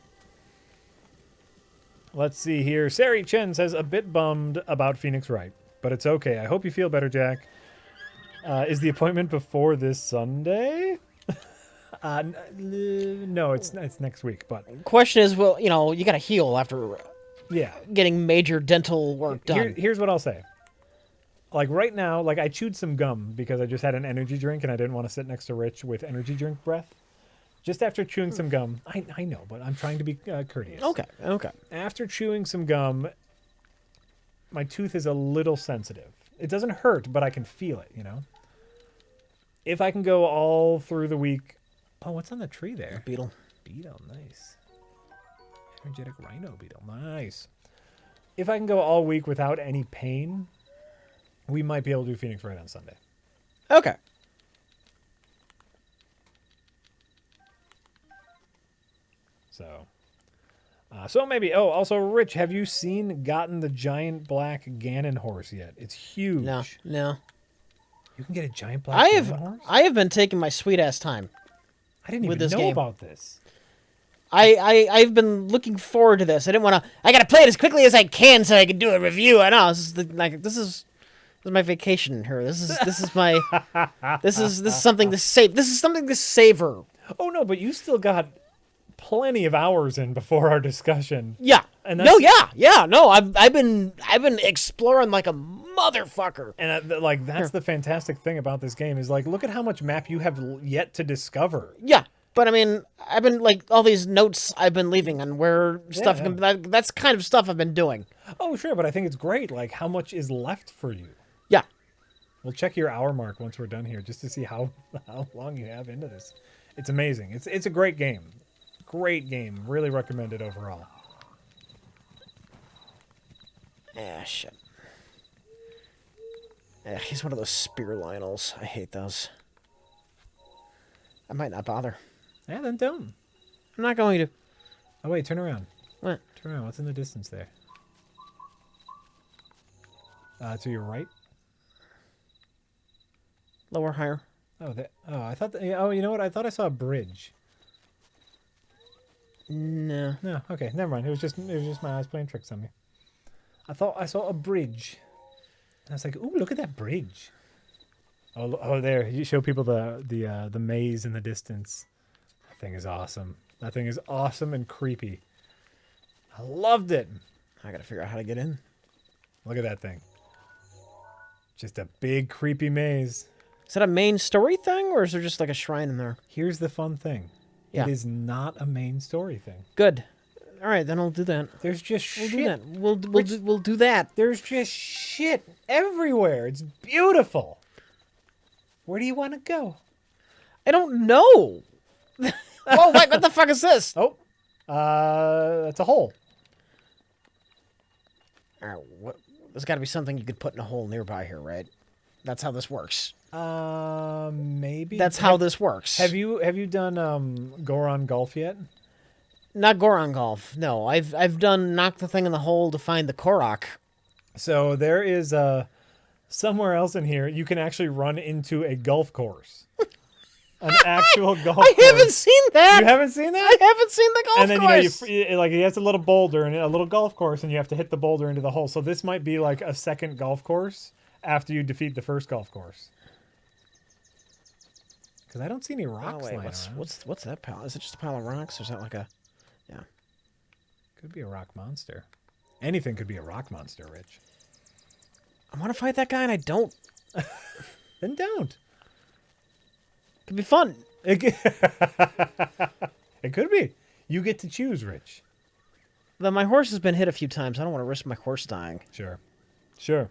Speaker 2: Let's see here. Sari Chen says, a bit bummed about Phoenix Wright, but it's okay. I hope you feel better, Jack. Is the appointment before this Sunday? No, it's next week, but...
Speaker 3: Question is, well, you got to heal after
Speaker 2: Yeah.
Speaker 3: getting major dental work done.
Speaker 2: Here's what I'll say. Like right now, like I chewed some gum because I just had an energy drink and I didn't want to sit next to Rich with energy drink breath. Just after chewing some gum, I know, but I'm trying to be courteous.
Speaker 3: Okay.
Speaker 2: After chewing some gum, my tooth is a little sensitive. It doesn't hurt, but I can feel it, If I can go all through the week... Oh, what's on the tree there?
Speaker 3: Beetle.
Speaker 2: Beetle, nice. Energetic rhino beetle, nice. If I can go all week without any pain, we might be able to do Phoenix Wright on Sunday.
Speaker 3: Okay.
Speaker 2: So maybe. Oh, also, Rich, have you gotten the giant black Ganon horse yet? It's huge.
Speaker 3: No.
Speaker 2: You can get a giant black Ganon horse?
Speaker 3: I have been taking my sweet ass time.
Speaker 2: I didn't
Speaker 3: with
Speaker 2: even
Speaker 3: this
Speaker 2: know
Speaker 3: game.
Speaker 2: about this.
Speaker 3: I've been looking forward to this. I didn't want to. I gotta play it as quickly as I can so I can do a review. I know this is my vacation here. This is my this is something to save. This is something to savor.
Speaker 2: Oh no, but you still got plenty of hours in before our discussion.
Speaker 3: Yeah.
Speaker 2: And
Speaker 3: No. I've been exploring like a motherfucker.
Speaker 2: And that's the fantastic thing about this game is like, look at how much map you have yet to discover.
Speaker 3: Yeah. But I mean, I've been like all these notes I've been leaving on where stuff.
Speaker 2: Yeah.
Speaker 3: That's kind of stuff I've been doing.
Speaker 2: Oh sure, but I think it's great. Like how much is left for you.
Speaker 3: Yeah.
Speaker 2: We'll check your hour mark once we're done here, just to see how long you have into this. It's amazing. It's a great game. Great game. Really recommend it overall.
Speaker 3: Ah, shit. He's one of those spear Lionels. I hate those. I might not bother.
Speaker 2: Yeah, then don't.
Speaker 3: I'm not going to.
Speaker 2: Oh wait, turn around.
Speaker 3: What?
Speaker 2: Turn around. What's in the distance there? To your right.
Speaker 3: Lower, higher.
Speaker 2: Oh, I thought. Oh, you know what? I thought I saw a bridge.
Speaker 3: No.
Speaker 2: No. Okay, never mind. It was just my eyes playing tricks on me. I thought I saw a bridge. And I was like, "Ooh, look at that bridge!" Oh, there! You show people the maze in the distance. That thing is awesome. That thing is awesome and creepy. I loved it.
Speaker 3: I gotta figure out how to get in.
Speaker 2: Look at that thing. Just a big creepy maze.
Speaker 3: Is that a main story thing, or is there just like a shrine in there?
Speaker 2: Here's the fun thing.
Speaker 3: Yeah.
Speaker 2: It is not a main story thing.
Speaker 3: Good. All right, then I'll do that.
Speaker 2: There's just
Speaker 3: We'll
Speaker 2: shit.
Speaker 3: do that. We'll do that.
Speaker 2: There's just shit everywhere. It's beautiful. Where do you want to go?
Speaker 3: I don't know. Whoa! What the fuck is this?
Speaker 2: Oh, that's a hole.
Speaker 3: All right, there's got to be something you could put in a hole nearby here, right? That's how this works.
Speaker 2: Maybe.
Speaker 3: That's how this works.
Speaker 2: Have you done Goron Golf yet?
Speaker 3: Not Goron Golf. No, I've done knock the thing in the hole to find the Korok.
Speaker 2: So there is somewhere else in here you can actually run into a golf course. An actual golf course.
Speaker 3: I haven't seen that.
Speaker 2: You haven't seen that?
Speaker 3: I haven't seen the golf
Speaker 2: and then
Speaker 3: course.
Speaker 2: he has a little boulder and a little golf course, and you have to hit the boulder into the hole. So this might be like a second golf course after you defeat the first golf course. Because I don't see any rocks lying around.
Speaker 3: What's that pile? Is it just a pile of rocks, or is that like a? Yeah.
Speaker 2: Could be a rock monster. Anything could be a rock monster, Rich.
Speaker 3: I want to fight that guy, and I don't.
Speaker 2: Then don't.
Speaker 3: Could be fun.
Speaker 2: It could be. You get to choose, Rich.
Speaker 3: Though my horse has been hit a few times. I don't want to risk my horse dying.
Speaker 2: Sure. Sure.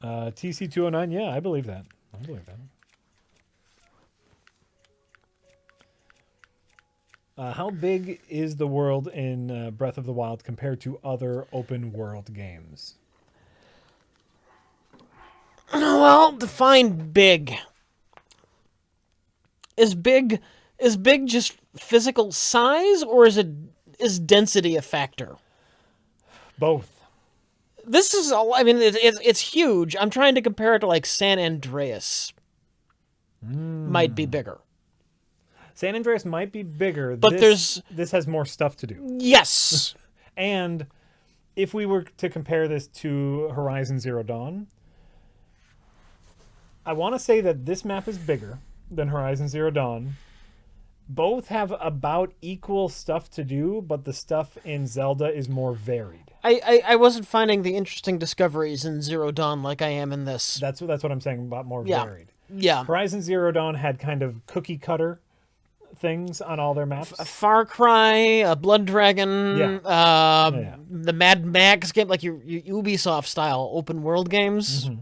Speaker 2: TC209, yeah, I believe that. I believe that. How big is the world in Breath of the Wild compared to other open world games?
Speaker 3: Well, define big. Is big just physical size, or is density a factor?
Speaker 2: Both.
Speaker 3: This is all. I mean, it's huge. I'm trying to compare it to like San Andreas. Might be bigger.
Speaker 2: San Andreas might be bigger,
Speaker 3: But
Speaker 2: this has more stuff to do.
Speaker 3: Yes.
Speaker 2: And if we were to compare this to Horizon Zero Dawn, I want to say that this map is bigger than Horizon Zero Dawn. Both have about equal stuff to do, but the stuff in Zelda is more varied.
Speaker 3: I wasn't finding the interesting discoveries in Zero Dawn like I am in this.
Speaker 2: That's what I'm saying about more
Speaker 3: Yeah.
Speaker 2: varied.
Speaker 3: Yeah.
Speaker 2: Horizon Zero Dawn had kind of cookie cutter things on all their maps.
Speaker 3: A Far Cry, a Blood Dragon,
Speaker 2: Yeah.
Speaker 3: the Mad Max game, like your Ubisoft style open world games.
Speaker 2: Mm-hmm.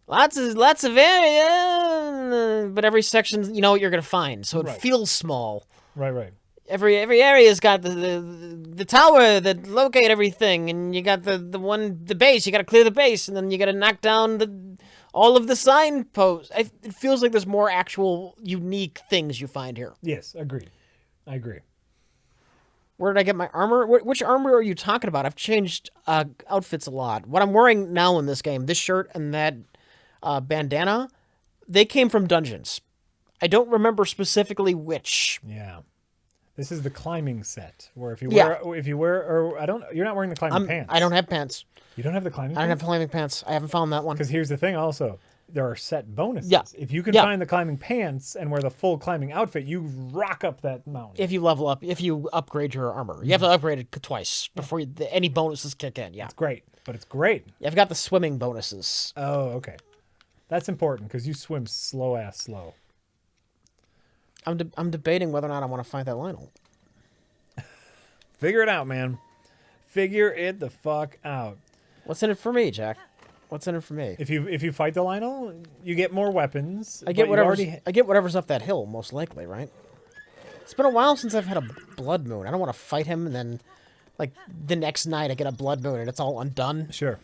Speaker 3: Lots of area, but every section you know what you're gonna find, so it
Speaker 2: Right.
Speaker 3: feels small.
Speaker 2: Right.
Speaker 3: Every area's got the tower that locate everything, and you got the base. You got to clear the base, and then you got to knock down all of the signposts. It feels like there's more actual unique things you find here.
Speaker 2: Yes, agreed. I agree.
Speaker 3: Where did I get my armor? Which armor are you talking about? I've changed outfits a lot. What I'm wearing now in this game, this shirt and that bandana, they came from dungeons. I don't remember specifically which.
Speaker 2: Yeah. This is the climbing set where if you
Speaker 3: Yeah.
Speaker 2: wear or I don't you're not wearing the climbing pants.
Speaker 3: I don't have pants.
Speaker 2: You don't have the climbing
Speaker 3: I don't have
Speaker 2: pants?
Speaker 3: climbing pants. I haven't found that one.
Speaker 2: Because here's the thing also, there are set bonuses.
Speaker 3: Yeah.
Speaker 2: If you can
Speaker 3: Yeah.
Speaker 2: find the climbing pants and wear the full climbing outfit, you rock up that mountain.
Speaker 3: If you level up, if you upgrade your armor, you have to upgrade it twice before any bonuses kick in. Yeah,
Speaker 2: Great. But it's great.
Speaker 3: I've got the swimming bonuses.
Speaker 2: Oh, okay. That's important because you swim slow.
Speaker 3: I'm debating whether or not I want to fight that Lionel.
Speaker 2: Figure it out, man. Figure it the fuck out.
Speaker 3: What's in it for me, Jack? What's in it for me?
Speaker 2: If you fight the Lionel, you get more weapons.
Speaker 3: I get
Speaker 2: but you
Speaker 3: whatever's I get whatever's up that hill, most likely, right? It's been a while since I've had a blood moon. I don't want to fight him and then, like, the next night I get a blood moon and it's all undone.
Speaker 2: Sure.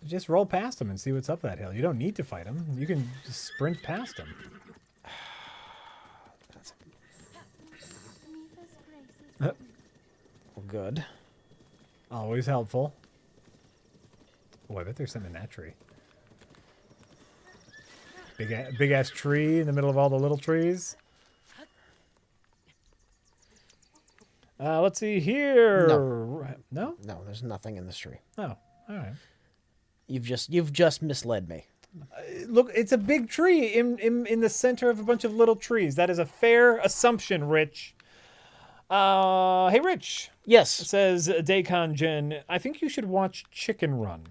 Speaker 2: Just roll past him and see what's up that hill. You don't need to fight him. You can just sprint past him.
Speaker 3: Good.
Speaker 2: Always helpful. Oh, I bet there's something in that tree. Big ass tree in the middle of all the little trees. Let's see here. No?
Speaker 3: No, there's nothing in this tree.
Speaker 2: Oh, all right.
Speaker 3: You've just misled me.
Speaker 2: Look, it's a big tree in the center of a bunch of little trees. That is a fair assumption, Rich. Hey, Rich.
Speaker 3: Yes.
Speaker 2: Says Daycon Jen, I think you should watch Chicken Run.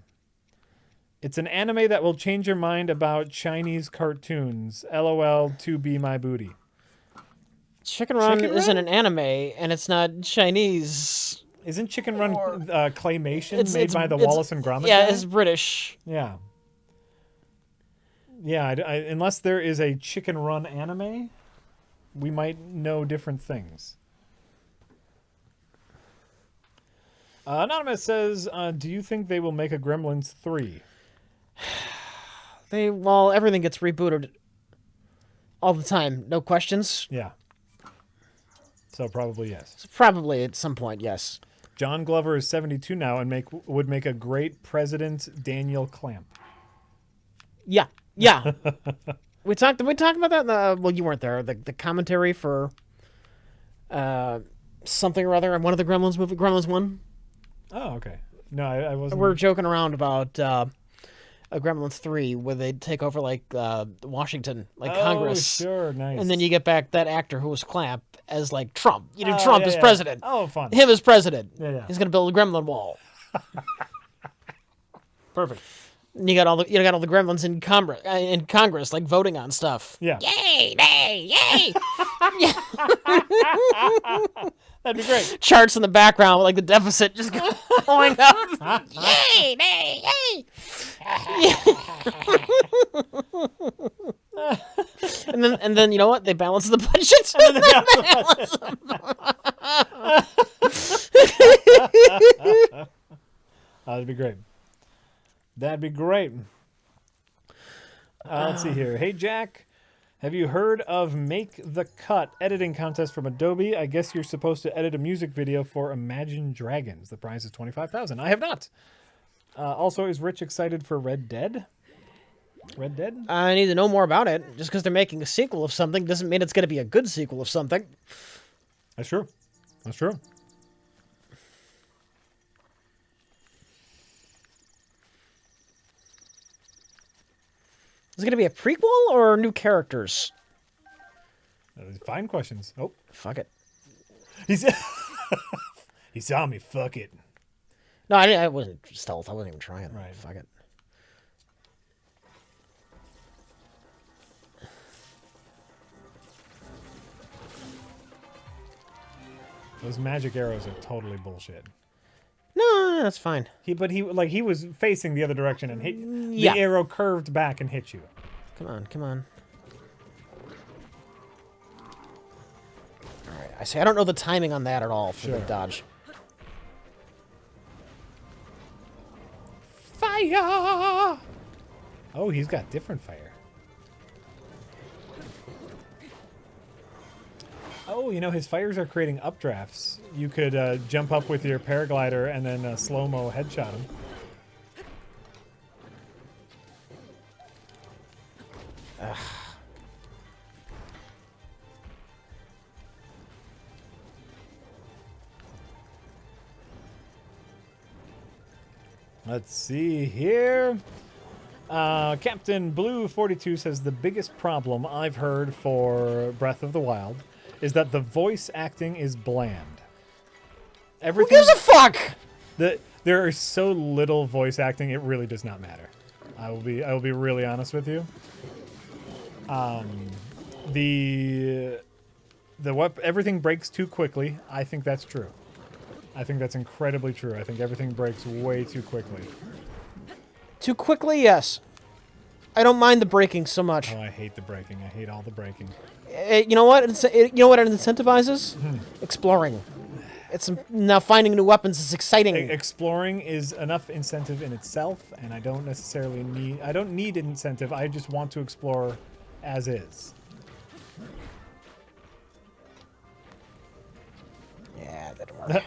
Speaker 2: It's an anime that will change your mind about Chinese cartoons. LOL to be my booty.
Speaker 3: Chicken Run isn't an anime, and it's not Chinese.
Speaker 2: Isn't Chicken Run claymation made by the Wallace and Gromit?
Speaker 3: Yeah,
Speaker 2: guy?
Speaker 3: it's British.
Speaker 2: Yeah. Yeah, unless there is a Chicken Run anime, we might know different things. Anonymous says, do you think they will make a Gremlins 3?
Speaker 3: Everything gets rebooted all the time. No questions.
Speaker 2: Yeah. So probably yes.
Speaker 3: Probably at some point, yes.
Speaker 2: John Glover is 72 now and would make a great President Daniel Clamp.
Speaker 3: Yeah. we talked about that in well, you weren't there. The commentary for something or other on one of the Gremlins movie, Gremlins 1.
Speaker 2: Oh, okay. No, I wasn't.
Speaker 3: We're joking around about a Gremlins 3 where they take over like Washington, like Congress.
Speaker 2: Oh, sure, nice.
Speaker 3: And then you get back that actor who was Clamp as like Trump. You do Trump as president.
Speaker 2: Oh, fun.
Speaker 3: Him as president.
Speaker 2: Yeah.
Speaker 3: He's gonna build a Gremlin wall.
Speaker 2: Perfect.
Speaker 3: And you got all the Gremlins in Congress like voting on stuff.
Speaker 2: Yeah.
Speaker 3: Yay! Nay! Yay!
Speaker 2: That'd be great.
Speaker 3: Charts in the background with like the deficit just going up. Yay! Nay! Yay! and then you know what? They balance the budget.
Speaker 2: That'd be great. That'd be great. Let's see here. Hey, Jack. Have you heard of Make the Cut editing contest from Adobe? I guess you're supposed to edit a music video for Imagine Dragons. The prize is $25,000. I have not. Also, is Rich excited for Red Dead? Red Dead?
Speaker 3: I need to know more about it. Just because they're making a sequel of something doesn't mean it's going to be a good sequel of something.
Speaker 2: That's true. That's true.
Speaker 3: Is it going to be a prequel or new characters?
Speaker 2: Fine questions. Oh,
Speaker 3: Fuck it.
Speaker 2: he's he saw me. Fuck it.
Speaker 3: No, I wasn't stealth. I wasn't even trying.
Speaker 2: Right.
Speaker 3: Fuck it.
Speaker 2: Those magic arrows are totally bullshit.
Speaker 3: No, that's fine.
Speaker 2: He was facing the other direction and hit.
Speaker 3: Yeah.
Speaker 2: The arrow curved back and hit you.
Speaker 3: Come on, come on. All right. I say I don't know the timing on that at all for the
Speaker 2: Sure.
Speaker 3: dodge.
Speaker 2: Fire! Oh, he's got different fire. Oh, you know, his fires are creating updrafts. You could jump up with your paraglider and then slow-mo headshot him. Let's see here. Captain Blue 42 says the biggest problem I've heard for Breath of the Wild is that the voice acting is bland.
Speaker 3: Who gives a fuck?
Speaker 2: There is so little voice acting; it really does not matter. I will be really honest with you. Everything breaks too quickly. I think that's true. I think that's incredibly true. I think everything breaks way too quickly.
Speaker 3: Too quickly, yes. I don't mind the braking so much.
Speaker 2: Oh, I hate the braking. I hate all the braking.
Speaker 3: You know what? You know what it incentivizes? Exploring. It's now finding new weapons is exciting.
Speaker 2: Exploring is enough incentive in itself, and I don't necessarily need. I don't need incentive. I just want to explore as is.
Speaker 3: Yeah, that don't work.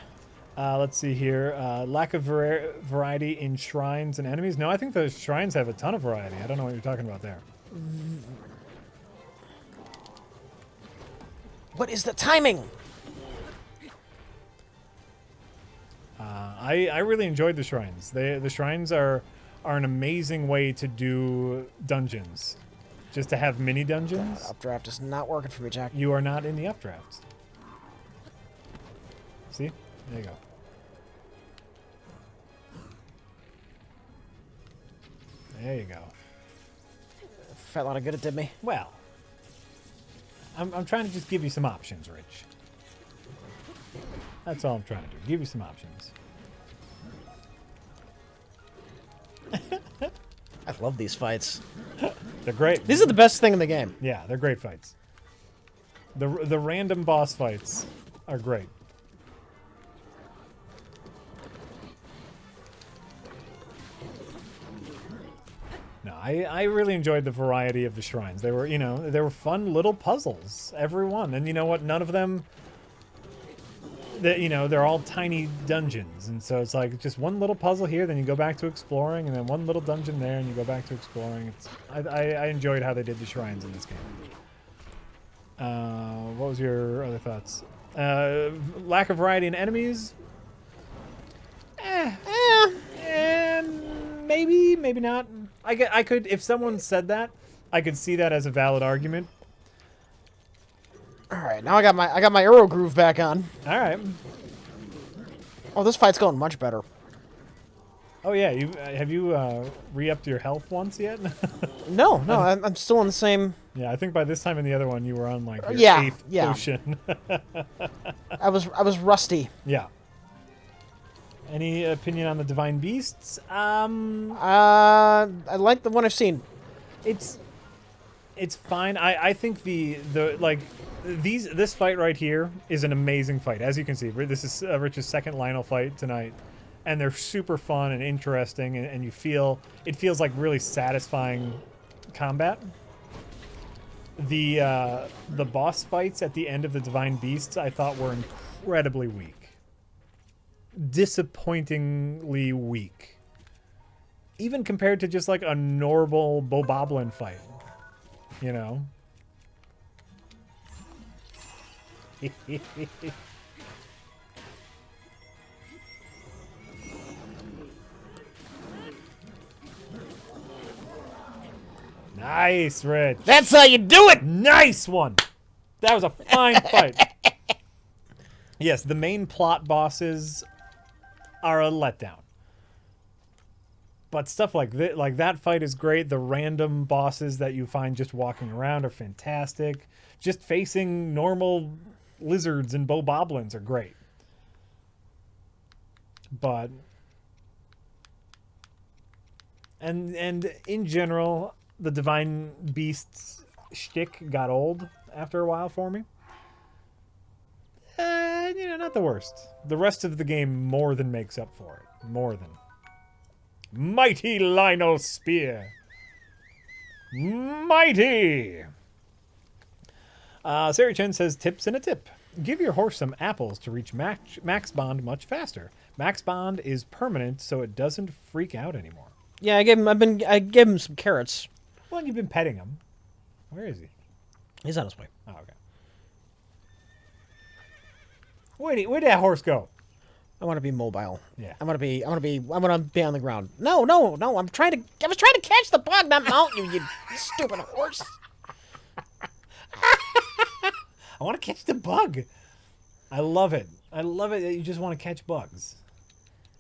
Speaker 2: Let's see here. Lack of variety in shrines and enemies. No, I think those shrines have a ton of variety. I don't know what you're talking about there.
Speaker 3: What is the timing?
Speaker 2: I really enjoyed the shrines. The shrines are an amazing way to do dungeons. Just to have mini dungeons.
Speaker 3: Updraft is not working for me, Jack.
Speaker 2: You are not in the updrafts. See? There you go. There you go.
Speaker 3: Felt a lot of good it did me.
Speaker 2: Well, I'm trying to just give you some options, Rich. That's all I'm trying to do. Give you some options.
Speaker 3: I love these fights.
Speaker 2: They're great.
Speaker 3: These are the best thing in the game.
Speaker 2: Yeah, they're great fights. The random boss fights are great. No, I really enjoyed the variety of the shrines. They were fun little puzzles, every one. And you know what? None of them, they're all tiny dungeons. And so it's like just one little puzzle here, then you go back to exploring, and then one little dungeon there, and you go back to exploring. I enjoyed how they did the shrines in this game. What was your other thoughts? Lack of variety in enemies? Maybe, maybe not. I could, if someone said that, I could see that as a valid argument.
Speaker 3: All right, now I got my arrow groove back on.
Speaker 2: All right.
Speaker 3: Oh, this fight's going much better.
Speaker 2: Oh yeah, have you re-upped your health once yet?
Speaker 3: No, I'm still on the same.
Speaker 2: Yeah, I think by this time in the other one you were on like your
Speaker 3: Yeah,
Speaker 2: 8th
Speaker 3: yeah.
Speaker 2: potion.
Speaker 3: I was rusty.
Speaker 2: Yeah. Any opinion on the divine beasts?
Speaker 3: I like the one I've seen.
Speaker 2: It's fine. I think this fight right here is an amazing fight. As you can see, this is Rich's second Lionel fight tonight, and they're super fun and interesting, and it feels like really satisfying combat. The boss fights at the end of the divine beasts I thought were incredibly weak. Disappointingly weak. even compared to just like a normal Boboblin fight, you know. Nice, Rich.
Speaker 3: That's how you do it.
Speaker 2: Nice one. That was a fine fight. Yes, the main plot bosses are a letdown. But stuff like that fight is great. The random bosses that you find just walking around are fantastic. Just facing normal lizards and boboblins are great. But and in general, the Divine Beasts shtick got old after a while for me. Not the worst. The rest of the game more than makes up for it. More than. Mighty Lionel Spear. Mighty! Sarah Chen says, tips and a tip. Give your horse some apples to reach max bond much faster. Max bond is permanent, so it doesn't freak out anymore.
Speaker 3: Yeah, I gave him some carrots.
Speaker 2: Well, you've been petting him. Where is he?
Speaker 3: He's on his way.
Speaker 2: Oh, okay. Where'd that horse go?
Speaker 3: I want to be mobile.
Speaker 2: Yeah.
Speaker 3: I want to be on the ground. No. I was trying to catch the bug, not mount you, you stupid horse.
Speaker 2: I want to catch the bug. I love it. I love it that you just want to catch bugs.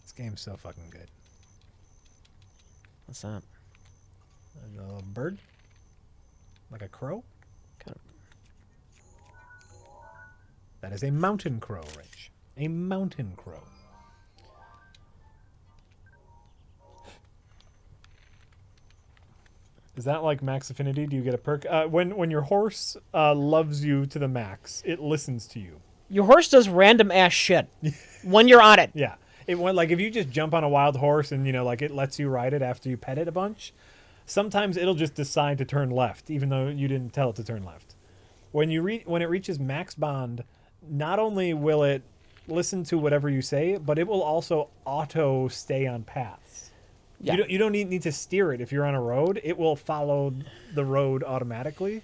Speaker 2: This game's so fucking good.
Speaker 3: What's that?
Speaker 2: A bird? Like a crow?
Speaker 3: Kind of.
Speaker 2: That is a mountain crow, Rich. A mountain crow. Is that like max affinity? Do you get a perk? When your horse loves you to the max, it listens to you.
Speaker 3: Your horse does random ass shit when you're on it.
Speaker 2: Yeah. It went like if you just jump on a wild horse and like it lets you ride it after you pet it a bunch, sometimes it'll just decide to turn left even though you didn't tell it to turn left. When it reaches max bond, not only will it listen to whatever you say, but it will also auto stay on paths.
Speaker 3: Yeah.
Speaker 2: You don't need to steer it if you're on a road. It will follow the road automatically,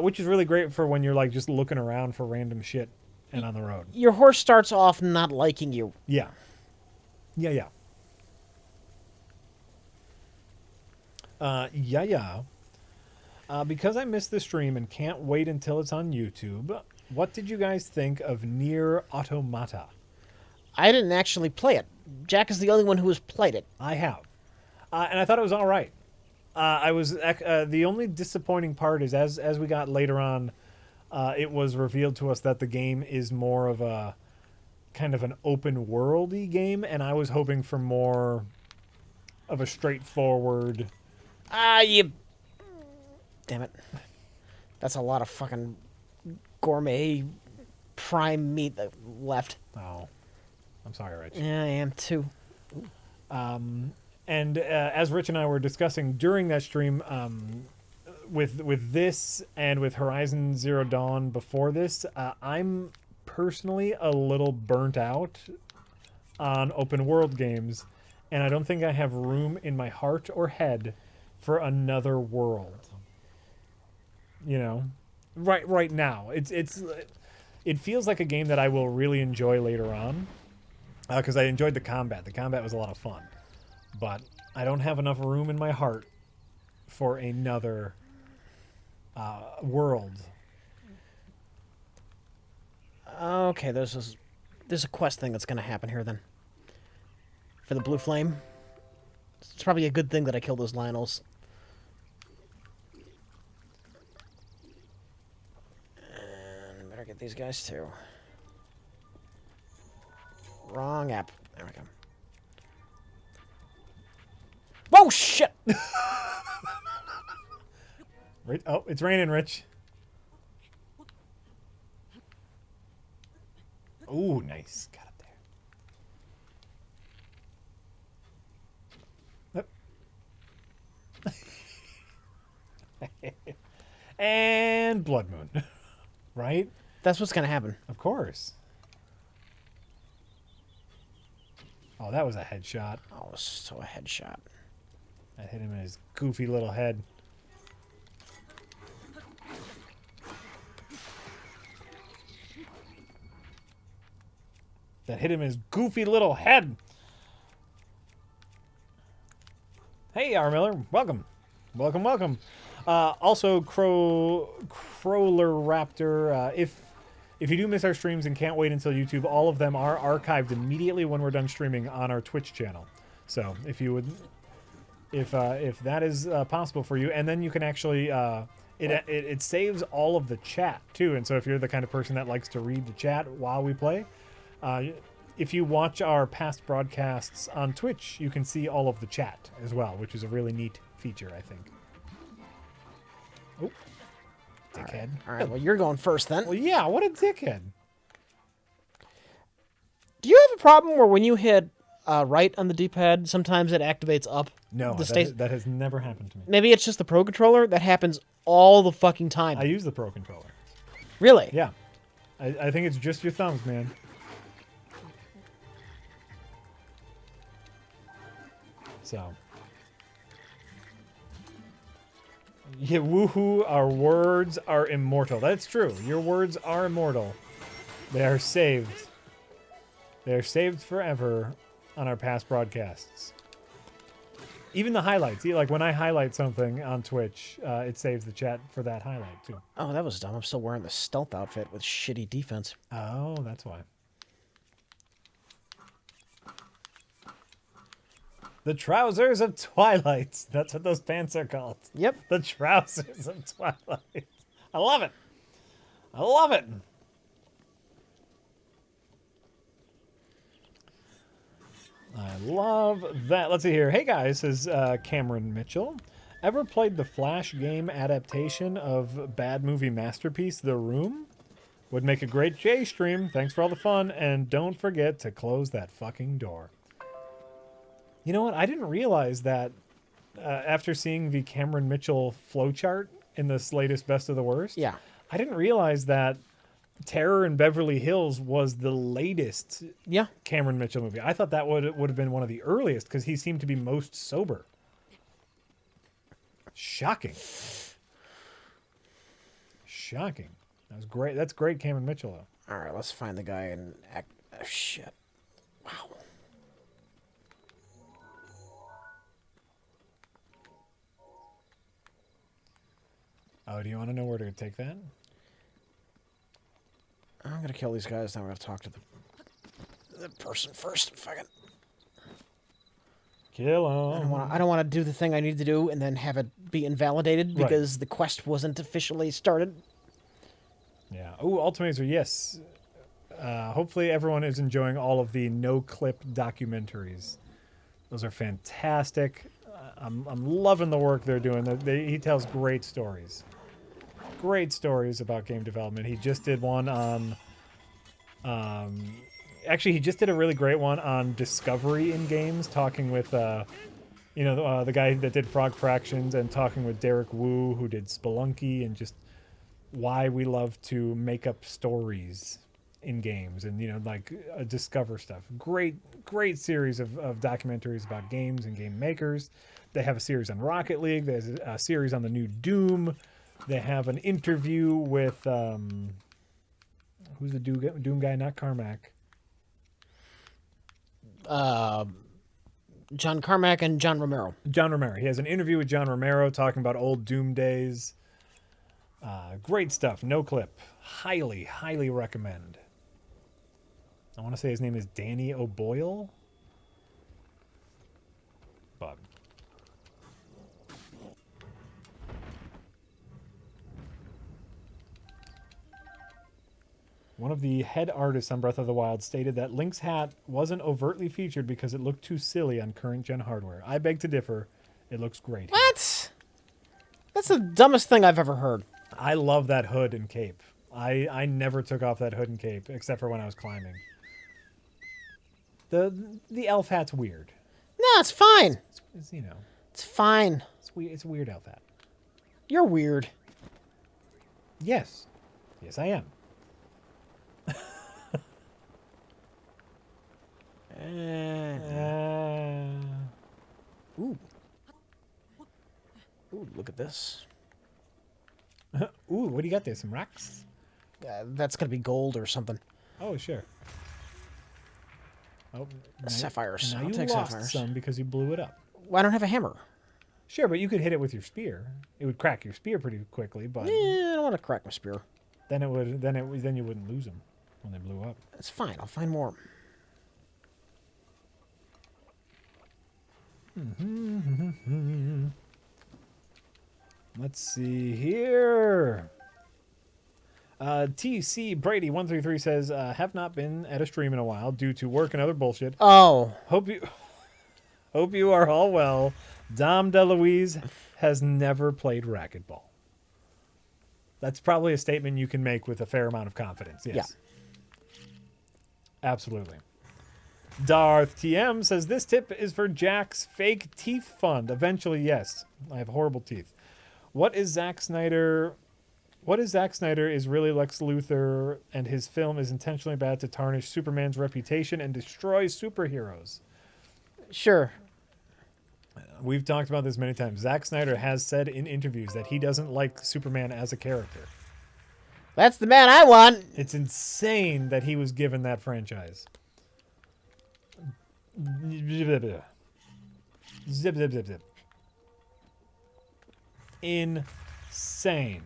Speaker 2: which is really great for when you're like just looking around for random shit and on the road.
Speaker 3: Your horse starts off not liking you.
Speaker 2: Yeah. Yeah. Because I missed the stream and can't wait until it's on YouTube, what did you guys think of Nier Automata?
Speaker 3: I didn't actually play it. Jack is the only one who has played it.
Speaker 2: I have. And I thought it was all right. The only disappointing part is as we got later on, it was revealed to us that the game is more of a kind of an open world-y game, and I was hoping for more of a straightforward...
Speaker 3: Damn it. That's a lot of fucking gourmet prime meat that left.
Speaker 2: Oh. I'm sorry, Rich.
Speaker 3: Yeah, I am too.
Speaker 2: And as Rich and I were discussing during that stream, with this and with Horizon Zero Dawn before this, I'm personally a little burnt out on open world games, and I don't think I have room in my heart or head for another world. Right now, it feels like a game that I will really enjoy later on. Because I enjoyed the combat. The combat was a lot of fun. But I don't have enough room in my heart for another world.
Speaker 3: Okay, there's a quest thing that's going to happen here then. For the blue flame. It's probably a good thing that I killed those Lionels. And better get these guys too. Wrong app. There we go. Whoa, shit!
Speaker 2: Oh, it's raining, Rich. Ooh, nice. Got up there. Yep. And Blood Moon. Right?
Speaker 3: That's what's going to happen.
Speaker 2: Of course. Oh, that was a headshot.
Speaker 3: Oh, so a headshot.
Speaker 2: I hit him in his goofy little head. That hit him in his goofy little head. Hey, R. Miller. Welcome. Welcome, welcome. Also, Crowler Raptor, if you do miss our streams and can't wait until YouTube, all of them are archived immediately when we're done streaming on our Twitch channel. So if you would, if that is possible for you, and then you can actually, it saves all of the chat too. And so if you're the kind of person that likes to read the chat while we play, if you watch our past broadcasts on Twitch, you can see all of the chat as well, which is a really neat feature, I think. Oh, dickhead.
Speaker 3: All right, well, you're going first then.
Speaker 2: Well, yeah, what a dickhead.
Speaker 3: Do you have a problem where when you hit right on the D-pad, sometimes it activates up?
Speaker 2: No, that has never happened to me.
Speaker 3: Maybe it's just the Pro Controller? That happens all the fucking time.
Speaker 2: I use the Pro Controller.
Speaker 3: Really?
Speaker 2: Yeah. I think it's just your thumbs, man. So. Yeah, woohoo, our words are immortal. That's true. Your words are immortal. They are saved. They are saved forever on our past broadcasts. Even the highlights. Like when I highlight something on Twitch, it saves the chat for that highlight too.
Speaker 3: Oh, that was dumb. I'm still wearing the stealth outfit with shitty defense.
Speaker 2: Oh, that's why. The trousers of Twilight. That's what those pants are called.
Speaker 3: Yep.
Speaker 2: The trousers of Twilight. I love it. I love it. I love that. Let's see here. Hey guys, says Cameron Mitchell. Ever played the Flash game adaptation of bad movie masterpiece, The Room? Would make a great J stream. Thanks for all the fun. And don't forget to close that fucking door. You know what? I didn't realize that after seeing the Cameron Mitchell flowchart in this latest Best of the Worst.
Speaker 3: Yeah.
Speaker 2: I didn't realize that Terror in Beverly Hills was the latest Cameron Mitchell movie. I thought that would have been one of the earliest because he seemed to be most sober. Shocking. Shocking. That was great. That's great Cameron Mitchell, though.
Speaker 3: All right, let's find the guy and act. Oh, shit. Wow.
Speaker 2: Oh, do you want to know where to take that?
Speaker 3: I'm going to kill these guys, then I'm going to talk to the person first. Fucking.
Speaker 2: Kill him.
Speaker 3: I don't want to do the thing I need to do and then have it be invalidated because the quest wasn't officially started.
Speaker 2: Yeah. Oh, Ultimazer, yes. Hopefully everyone is enjoying all of the no-clip documentaries. Those are fantastic. I'm loving the work they're doing. He tells great stories. Great stories about game development. He just did one on... actually, he just did a really great one on discovery in games, talking with, the guy that did Frog Fractions and talking with Derek Wu, who did Spelunky, and just why we love to make up stories in games and, discover stuff. Great series of documentaries about games and game makers. They have a series on Rocket League. There's a series on the new Doom. They have an interview with, who's the Doom guy? Not Carmack.
Speaker 3: John Carmack and John Romero.
Speaker 2: John Romero. He has an interview with John Romero talking about old Doom days. Great stuff. No clip. Highly, highly recommend. I want to say his name is Danny O'Boyle. But one of the head artists on Breath of the Wild stated that Link's hat wasn't overtly featured because it looked too silly on current-gen hardware. I beg to differ. It looks great.
Speaker 3: What? That's the dumbest thing I've ever heard.
Speaker 2: I love that hood and cape. I never took off that hood and cape, except for when I was climbing. The elf hat's weird.
Speaker 3: No, it's fine.
Speaker 2: It's
Speaker 3: It's fine.
Speaker 2: it's weird. It's a weird elf hat.
Speaker 3: You're weird.
Speaker 2: Yes. Yes, I am.
Speaker 3: look at this.
Speaker 2: Ooh, what do you got there? Some rocks?
Speaker 3: That's gonna be gold or something.
Speaker 2: Oh, sure. Oh,
Speaker 3: Sapphires.
Speaker 2: Now
Speaker 3: I'll
Speaker 2: you
Speaker 3: take
Speaker 2: lost
Speaker 3: sapphires.
Speaker 2: some because you blew it up.
Speaker 3: Well, I don't have a hammer.
Speaker 2: Sure, but you could hit it with your spear. It would crack your spear pretty quickly, but
Speaker 3: I don't want to crack my spear.
Speaker 2: then you wouldn't lose them when they blew up.
Speaker 3: It's fine. I'll find more.
Speaker 2: Let's see here. TC Brady 133 says, have not been at a stream in a while due to work and other bullshit.
Speaker 3: Oh.
Speaker 2: Hope you are all well. Dom DeLuise has never played racquetball. That's probably a statement you can make with a fair amount of confidence. Yes.
Speaker 3: Yeah.
Speaker 2: Absolutely. Darth TM says, this tip is for Jack's fake teeth fund. Eventually, yes. I have horrible teeth. What is Zack Snyder is really Lex Luthor, and his film is intentionally bad to tarnish Superman's reputation and destroy superheroes.
Speaker 3: Sure.
Speaker 2: We've talked about this many times. Zack Snyder has said in interviews that he doesn't like Superman as a character.
Speaker 3: That's the man I want.
Speaker 2: It's insane that he was given that franchise. Zip, zip, zip, zip. Insane.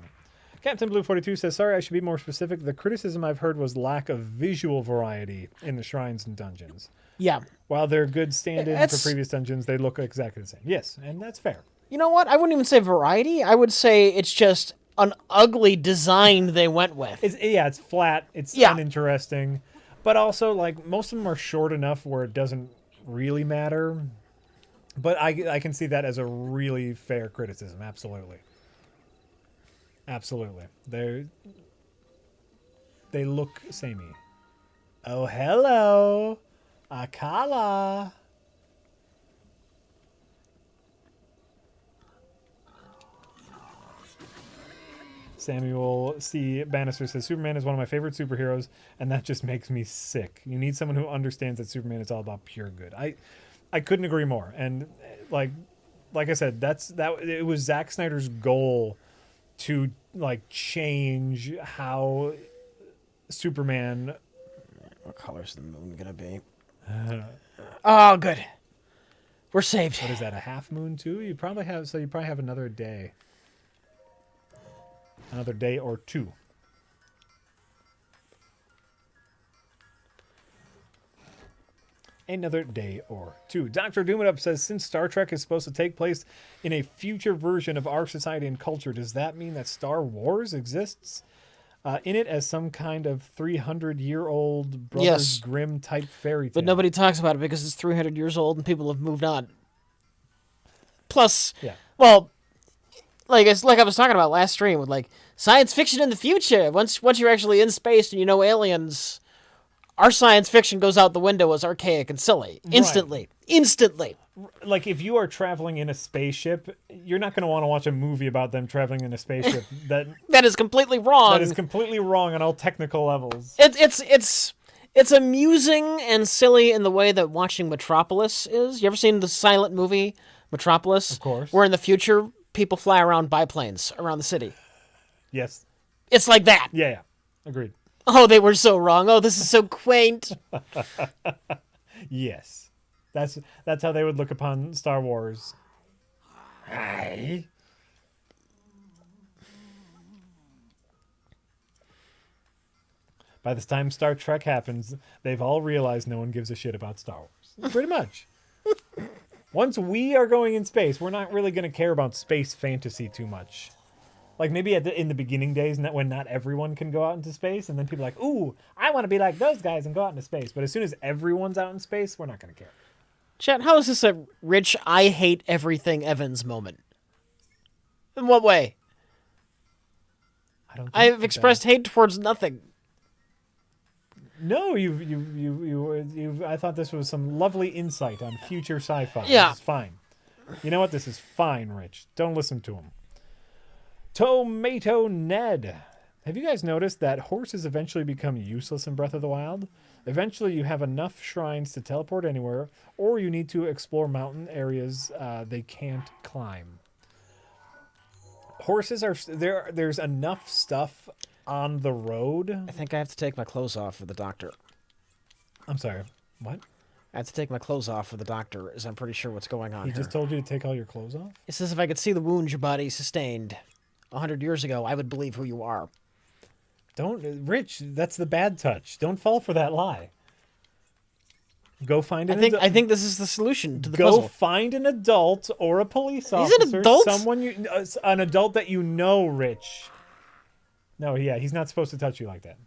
Speaker 2: Captain Blue 42 says, sorry, I should be more specific. The criticism I've heard was lack of visual variety in the shrines and dungeons.
Speaker 3: Yeah.
Speaker 2: While they're good stand-in for
Speaker 3: That's-
Speaker 2: previous dungeons, they look exactly the same. Yes, and that's fair.
Speaker 3: You know what? I wouldn't even say variety. I would say it's just an ugly design they went with.
Speaker 2: It's flat. It's
Speaker 3: Yeah.
Speaker 2: uninteresting. But also, like, most of them are short enough where it doesn't really matter. But I can see that as a really fair criticism. Absolutely. Absolutely. They look samey. Oh, hello. Akala. Samuel C. Bannister says, Superman is one of my favorite superheroes, and that just makes me sick. You need someone who understands that Superman is all about pure good. I couldn't agree more. And like I said, it was Zack Snyder's goal to like change how Superman.
Speaker 3: What color's the moon gonna be? Oh, good. We're saved.
Speaker 2: What is that? A half moon too? You probably have another day. Another day or two. Another day or two. Dr. Doomitup says, since Star Trek is supposed to take place in a future version of our society and culture, does that mean that Star Wars exists in it as some kind of 300-year-old Brothers
Speaker 3: Yes.
Speaker 2: Grimm type fairy tale?
Speaker 3: But nobody talks about it because it's 300 years old and people have moved on. Plus,
Speaker 2: Yeah.
Speaker 3: well, like I was talking about last stream with like science fiction in the future. Once you're actually in space and you know aliens, our science fiction goes out the window as archaic and silly instantly. Instantly.
Speaker 2: Like, if you are traveling in a spaceship, you're not going to want to watch a movie about them traveling in a spaceship.
Speaker 3: That is completely wrong.
Speaker 2: That is completely wrong on all technical levels.
Speaker 3: It's amusing and silly in the way that watching Metropolis is. You ever seen the silent movie Metropolis?
Speaker 2: Of course.
Speaker 3: Where in the future people fly around biplanes around the city.
Speaker 2: Yes.
Speaker 3: It's like that.
Speaker 2: Yeah. Agreed.
Speaker 3: Oh, they were so wrong. Oh, this is so quaint.
Speaker 2: Yes. That's how they would look upon Star Wars. Hi. By the time Star Trek happens, they've all realized no one gives a shit about Star Wars. Pretty much. Once we are going in space, we're not really going to care about space fantasy too much. Like, maybe in the beginning days when not everyone can go out into space, and then people are like, ooh, I want to be like those guys and go out into space. But as soon as everyone's out in space, we're not going to care.
Speaker 3: Chat, how is this a rich, I hate everything Evans moment? In what way?
Speaker 2: I don't.
Speaker 3: I've expressed hate towards nothing.
Speaker 2: No, I thought this was some lovely insight on future sci-fi.
Speaker 3: Yeah.
Speaker 2: This is fine. You know what? This is fine, Rich. Don't listen to him. Tomato Ned. Have you guys noticed that horses eventually become useless in Breath of the Wild? Eventually you have enough shrines to teleport anywhere, or you need to explore mountain areas they can't climb. Horses are there. There's enough stuff on the road.
Speaker 3: I think I have to take my clothes off for the doctor.
Speaker 2: I'm sorry. What?
Speaker 3: I have to take my clothes off for the doctor, as I'm pretty sure what's going on
Speaker 2: He
Speaker 3: here.
Speaker 2: just told you to take all your clothes off?
Speaker 3: It says if I could see the wounds your body sustained 100 years ago, I would believe who you are.
Speaker 2: Don't, Rich, that's the bad touch. Don't fall for that lie. Go find an
Speaker 3: I think this is the solution to the
Speaker 2: Go
Speaker 3: puzzle.
Speaker 2: find an adult or a police
Speaker 3: an
Speaker 2: officer.
Speaker 3: adult?
Speaker 2: Someone an adult that you know, Rich. No, yeah, he's not supposed to touch you like that.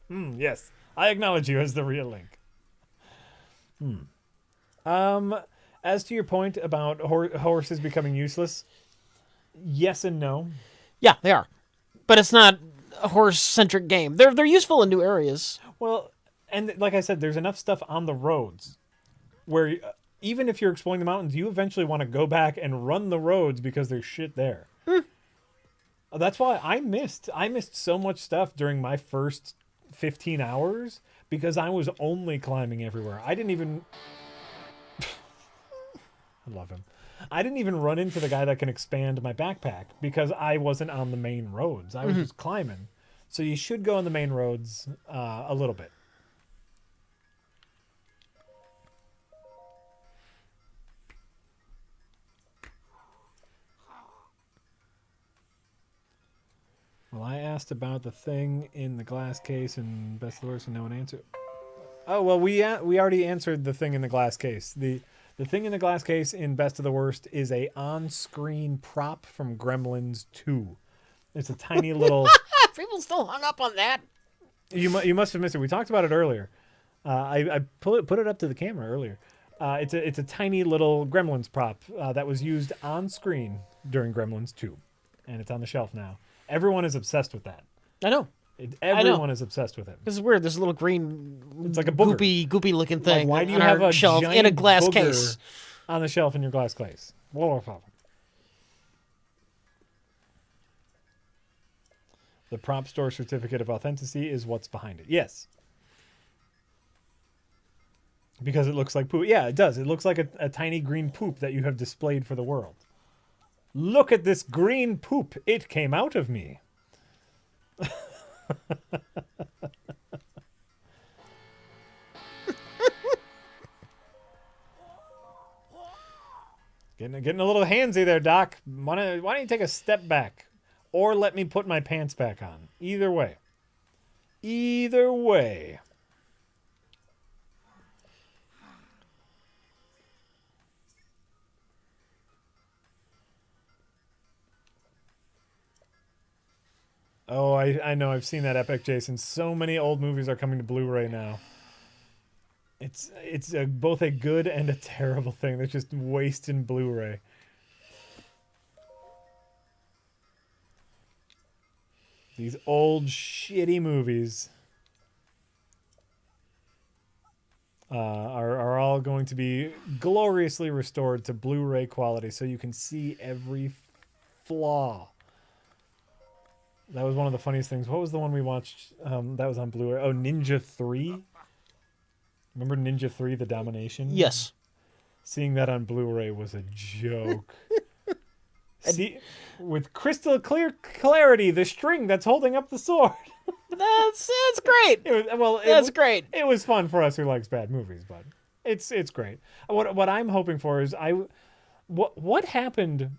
Speaker 2: Yes, I acknowledge you as the real Link. As to your point about horses becoming useless, yes and no.
Speaker 3: Yeah, they are. But it's not a horse-centric game. They're useful in new areas.
Speaker 2: Well, and like I said, there's enough stuff on the roads where even if you're exploring the mountains, you eventually want to go back and run the roads because there's shit there. That's why I missed so much stuff during my first 15 hours because I was only climbing everywhere. I didn't even I love him. I didn't even run into the guy that can expand my backpack because I wasn't on the main roads. I was just climbing. So you should go on the main roads a little bit. Well, I asked about the thing in the glass case and best of the worst and no one answered. Oh, well, we already answered the thing in the glass case. The thing in the glass case in Best of the Worst is a on-screen prop from Gremlins 2. It's a tiny little...
Speaker 3: People still hung up on that.
Speaker 2: You must have missed it. We talked about it earlier. I put it up to the camera earlier. It's a tiny little Gremlins prop that was used on screen during Gremlins 2, and it's on the shelf now. Everyone is obsessed with that.
Speaker 3: I know.
Speaker 2: Everyone is obsessed with it.
Speaker 3: This is weird. There's a little green,
Speaker 2: It's like a booger.
Speaker 3: goopy looking thing.
Speaker 2: Like, why do you
Speaker 3: on
Speaker 2: have
Speaker 3: our
Speaker 2: a
Speaker 3: shelf
Speaker 2: giant
Speaker 3: in a glass
Speaker 2: booger
Speaker 3: case
Speaker 2: on the shelf in your glass case? The prop store certificate of authenticity is what's behind it. Yes. Because it looks like poop. Yeah, it does. It looks like a tiny green poop that you have displayed for the world. Look at this green poop. It came out of me. Getting a little handsy there, Doc. Why don't you take a step back? Or let me put my pants back on. Either way. Either way. Oh, I know. I've seen that epic, Jason. So many old movies are coming to Blu-ray now. It's both a good and a terrible thing. They're just wasting Blu-ray. These old shitty movies are all going to be gloriously restored to Blu-ray quality, so you can see every flaw. That was one of the funniest things. What was the one we watched that was on Blu-ray? Oh, Ninja 3? Remember Ninja 3, The Domination?
Speaker 3: Yes.
Speaker 2: Seeing that on Blu-ray was a joke. See, with crystal clear clarity, the string that's holding up the sword.
Speaker 3: That's great. That's great.
Speaker 2: It was fun for us who likes bad movies, but it's great. What I'm hoping for is what happened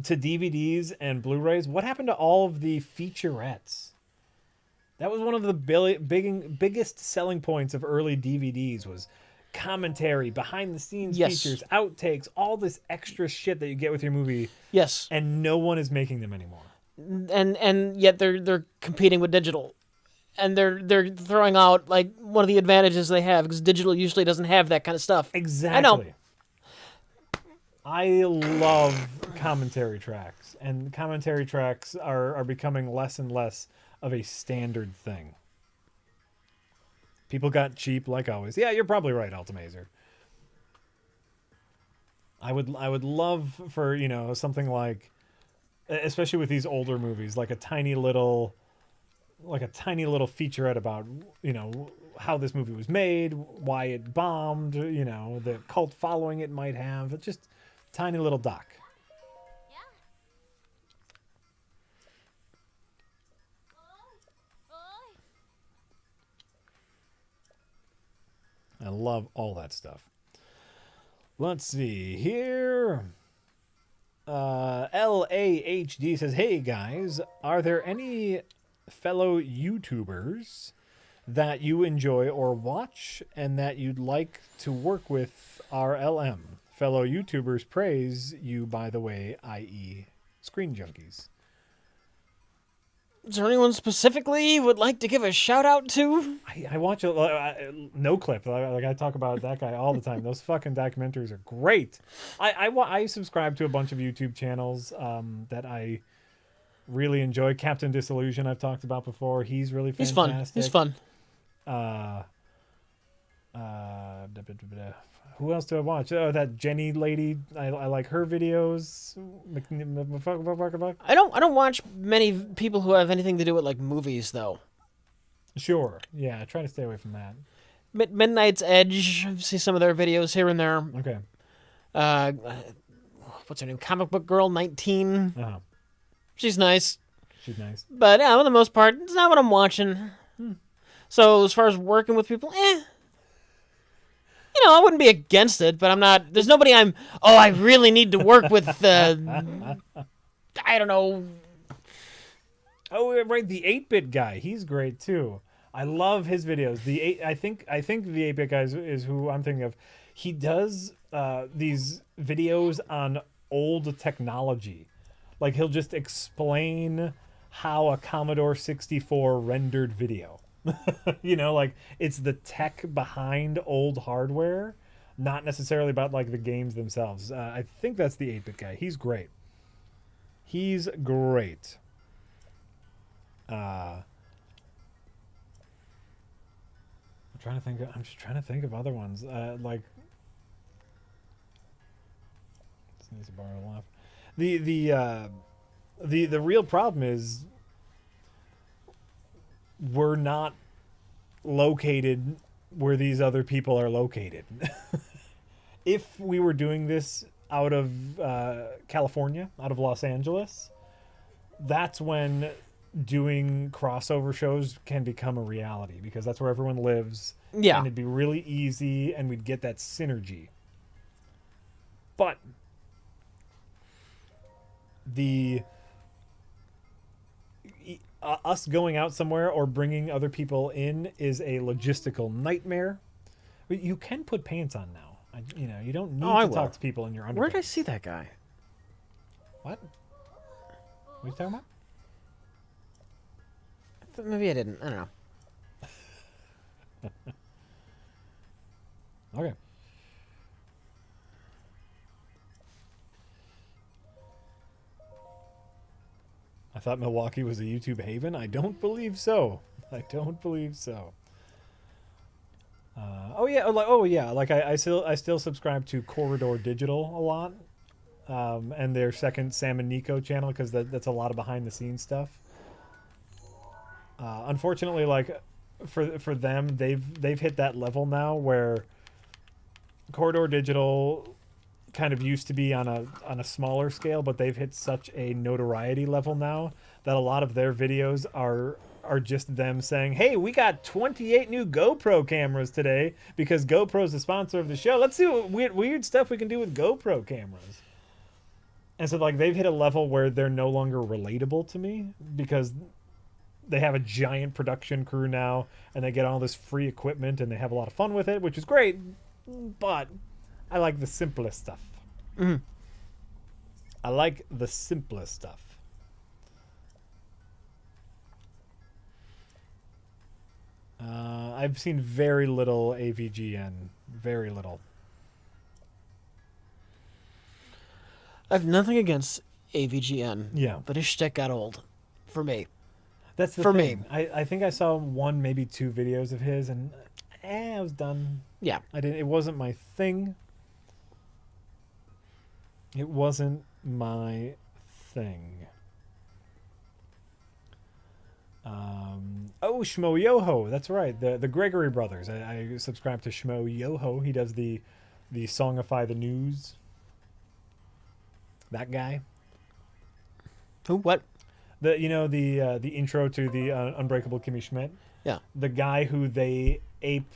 Speaker 2: to DVDs and Blu-rays? What happened to all of the featurettes? That was one of the biggest selling points of early DVDs was commentary, behind the scenes features, outtakes, all this extra shit that you get with your movie.
Speaker 3: Yes.
Speaker 2: And no one is making them anymore.
Speaker 3: And yet they're competing with digital. And they're throwing out like one of the advantages they have because digital usually doesn't have that kind of stuff.
Speaker 2: Exactly.
Speaker 3: I know.
Speaker 2: I love commentary tracks, and commentary tracks are becoming less and less of a standard thing. People got cheap like always. Yeah, you're probably right, Ultimazer. I would love for, something like, especially with these older movies, like a tiny little featurette about, how this movie was made, why it bombed, you know, the cult following it might have. It's just tiny little doc. I love all that stuff. Let's see here. LAHD says, hey guys, are there any fellow YouTubers that you enjoy or watch and that you'd like to work with RLM? Fellow YouTubers praise you, by the way, i.e. Screen Junkies.
Speaker 3: Is there anyone specifically you would like to give a shout out to?
Speaker 2: I watch No Clip. Like I talk about that guy all the time. Those fucking documentaries are great. I subscribe to a bunch of YouTube channels that I really enjoy. Captain Disillusion I've talked about before. He's really fantastic.
Speaker 3: He's fun.
Speaker 2: Who else do I watch? Oh, that Jenny lady. I like her videos.
Speaker 3: I don't watch many people who have anything to do with like movies though.
Speaker 2: Sure. Yeah, I try to stay away from that.
Speaker 3: Midnight's Edge. I see some of their videos here and there.
Speaker 2: Okay.
Speaker 3: What's her name? Comic Book Girl 19.
Speaker 2: Uh-huh.
Speaker 3: She's nice.
Speaker 2: She's nice.
Speaker 3: But yeah, for the most part, it's not what I'm watching. So as far as working with people, you know, I wouldn't be against it, but I'm not. There's nobody I really need to work with. I don't know.
Speaker 2: Oh, right, the 8-bit guy. He's great too. I love his videos. I think the 8-bit guy is who I'm thinking of. He does these videos on old technology. Like he'll just explain how a Commodore 64 rendered video. You know, like it's the tech behind old hardware, not necessarily about like the games themselves. I think that's the 8-bit guy. He's great. He's great. I'm just trying to think of other ones. Like, this needs to borrow a laugh. The real problem is we're not located where these other people are located. If we were doing this out of California, out of Los Angeles, that's when doing crossover shows can become a reality because that's where everyone lives.
Speaker 3: Yeah.
Speaker 2: And it'd be really easy and we'd get that synergy. But us going out somewhere or bringing other people in is a logistical nightmare. But you can put pants on now. You don't need to talk to people in your underwear.
Speaker 3: Where did I see that guy?
Speaker 2: What? What are you talking about?
Speaker 3: Maybe I didn't. I don't know.
Speaker 2: Okay. I thought Milwaukee was a YouTube haven. I don't believe so. I don't believe so. Like I still subscribe to Corridor Digital a lot, and their second Sam and Nico channel because that's a lot of behind the scenes stuff. Unfortunately, like for them, they've hit that level now where Corridor Digital kind of used to be on a smaller scale, but they've hit such a notoriety level now that a lot of their videos are just them saying, hey, we got 28 new GoPro cameras today because GoPro's the sponsor of the show. Let's see what weird stuff we can do with GoPro cameras. And so like they've hit a level where they're no longer relatable to me because they have a giant production crew now and they get all this free equipment and they have a lot of fun with it, which is great, but I like the simplest stuff.
Speaker 3: Mm-hmm.
Speaker 2: I like the simplest stuff. I've seen very little AVGN. Very little.
Speaker 3: I have nothing against AVGN.
Speaker 2: Yeah.
Speaker 3: But his shtick got old. For me.
Speaker 2: That's the
Speaker 3: for
Speaker 2: thing.
Speaker 3: me.
Speaker 2: I think I saw one, maybe two videos of his, and I was done.
Speaker 3: Yeah.
Speaker 2: It wasn't my thing. It wasn't my thing. Oh, Shmo Yoho. That's right. The Gregory brothers. I subscribe to Shmo Yoho. He does the Songify the News. That guy.
Speaker 3: Who? What?
Speaker 2: The the intro to the Unbreakable Kimmy Schmidt.
Speaker 3: Yeah.
Speaker 2: The guy who they ape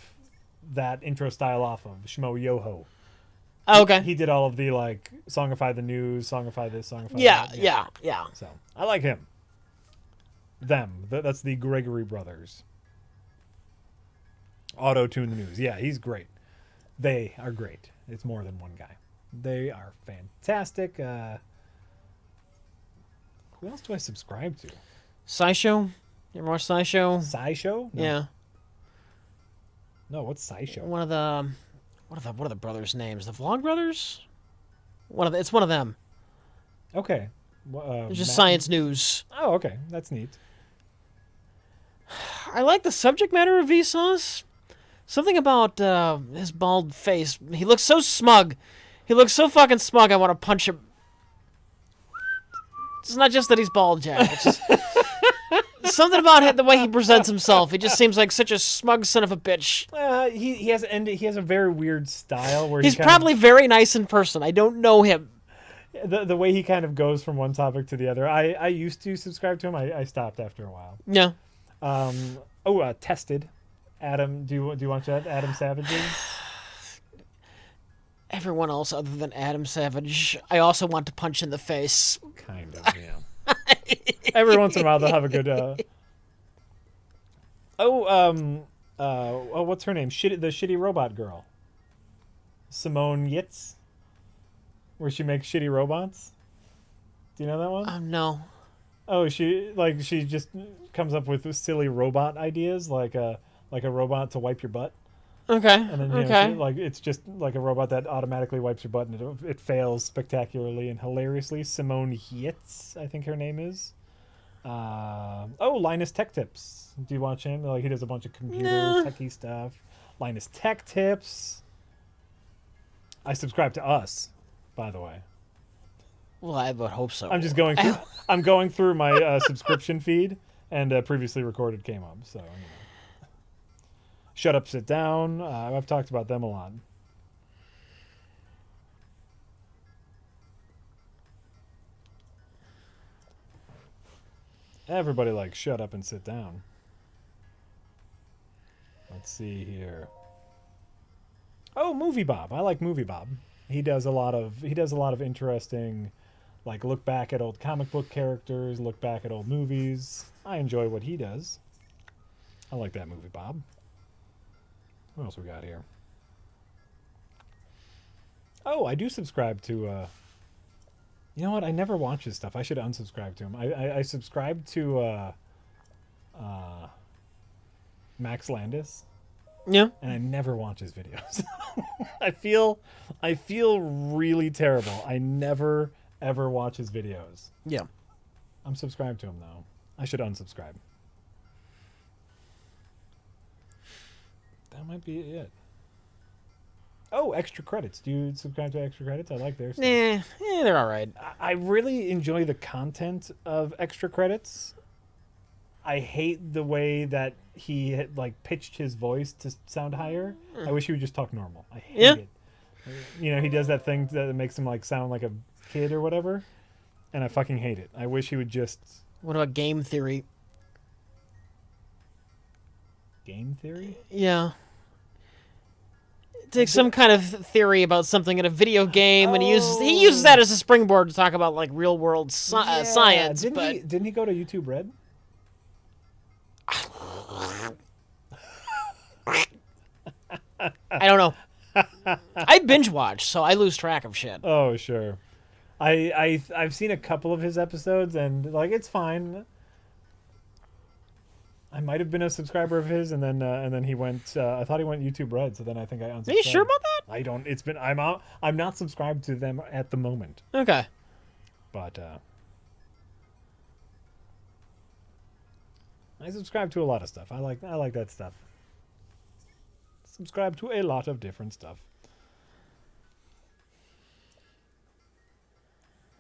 Speaker 2: that intro style off of, Shmo Yoho.
Speaker 3: Oh, okay.
Speaker 2: He did all of the like Songify the News, Songify this, Songify
Speaker 3: Yeah,
Speaker 2: that.
Speaker 3: yeah.
Speaker 2: So I like him. That's the Gregory brothers. Auto-tune the news. Yeah, he's great. They are great. It's more than one guy. They are fantastic. Who else do I subscribe to?
Speaker 3: SciShow? You ever watch SciShow?
Speaker 2: SciShow? No.
Speaker 3: Yeah.
Speaker 2: No, what's SciShow?
Speaker 3: One of the what are the brothers' names? The Vlog Brothers? It's one of them.
Speaker 2: Okay.
Speaker 3: It's just
Speaker 2: Matt-
Speaker 3: science news.
Speaker 2: Oh, okay. That's neat.
Speaker 3: I like the subject matter of Vsauce. Something about his bald face. He looks so smug. He looks so fucking smug. I want to punch him. It's not just that he's bald, Jack. It's just something about the way he presents himself. He just seems like such a smug son of a bitch.
Speaker 2: He has a very weird style where
Speaker 3: He's
Speaker 2: he kind
Speaker 3: probably very nice in person. I don't know him.
Speaker 2: of, the way he kind of goes from one topic to the other. I used to subscribe to him. I stopped after a while.
Speaker 3: Yeah.
Speaker 2: Tested. Adam, do you watch that? Adam Savage's?
Speaker 3: Everyone else other than Adam Savage, I also want to punch in the face.
Speaker 2: Kind of, yeah. Every once in a while they'll have a good. What's her name? The shitty robot girl. Simone Yitz, where she makes shitty robots. Do you know that one?
Speaker 3: No.
Speaker 2: Oh, she just comes up with silly robot ideas, like a robot to wipe your butt.
Speaker 3: Okay.
Speaker 2: And then
Speaker 3: Okay.
Speaker 2: it's just like a robot that automatically wipes your butt, and it fails spectacularly and hilariously. Simone Yitz, I think her name is. Linus Tech Tips. Do you watch him? Like he does a bunch of computer techie stuff. Linus Tech Tips. I subscribe to Us, by the way.
Speaker 3: Well, I would hope so.
Speaker 2: I'm just going through. I'm going through my subscription feed, and previously recorded came up. So, Shut Up, Sit Down. I've talked about them a lot. Everybody likes Shut Up and Sit Down. Let's see here. Oh, Movie Bob. I like Movie Bob. He does a lot of interesting, like look back at old comic book characters, look back at old movies. I enjoy what he does. I like that Movie Bob. What else we got here? Oh, I do subscribe to you know what? I never watch his stuff. I should unsubscribe to him. I subscribe to Max Landis.
Speaker 3: Yeah.
Speaker 2: And I never watch his videos. I feel really terrible. I never ever watch his videos.
Speaker 3: Yeah.
Speaker 2: I'm subscribed to him though. I should unsubscribe. That might be it. Oh, Extra Credits. Do you subscribe to Extra Credits? I like their stuff.
Speaker 3: They're all right.
Speaker 2: I really enjoy the content of Extra Credits. I hate the way that he had, like pitched his voice to sound higher. I wish he would just talk normal. I hate it. You know, he does that thing that makes him like sound like a kid or whatever, and I fucking hate it. I wish he would just.
Speaker 3: What about game theory?
Speaker 2: Game theory?
Speaker 3: Yeah. Take some kind of theory about something in a video game, and he uses that as a springboard to talk about like real world science.
Speaker 2: Didn't he go to YouTube Red?
Speaker 3: I don't know. I binge watch, so I lose track of shit.
Speaker 2: Oh sure, I've seen a couple of his episodes, and like it's fine. I might have been a subscriber of his, and then he went. I thought he went YouTube Red, so then I think I unsubscribed.
Speaker 3: Are you sure about that?
Speaker 2: I don't. It's been. I'm out. I'm not subscribed to them at the moment.
Speaker 3: Okay.
Speaker 2: But I subscribe to a lot of stuff. I like that stuff. Subscribe to a lot of different stuff.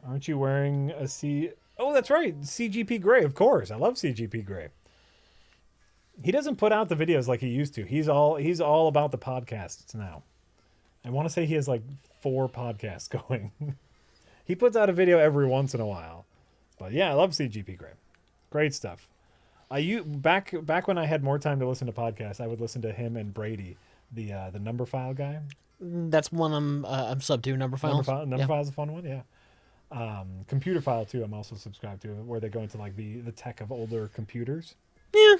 Speaker 2: Aren't you wearing a C? Oh, that's right, CGP Grey. Of course, I love CGP Grey. He doesn't put out the videos like he used to. He's all about the podcasts now. I want to say he has like 4 podcasts going. He puts out a video every once in a while. But yeah, I love CGP Grey. Great stuff. Back when I had more time to listen to podcasts, I would listen to him and Brady, the number file guy.
Speaker 3: That's one I'm sub to, number files.
Speaker 2: Number file's a fun one, yeah. Computer file too, I'm also subscribed to, where they go into like the tech of older computers.
Speaker 3: Yeah.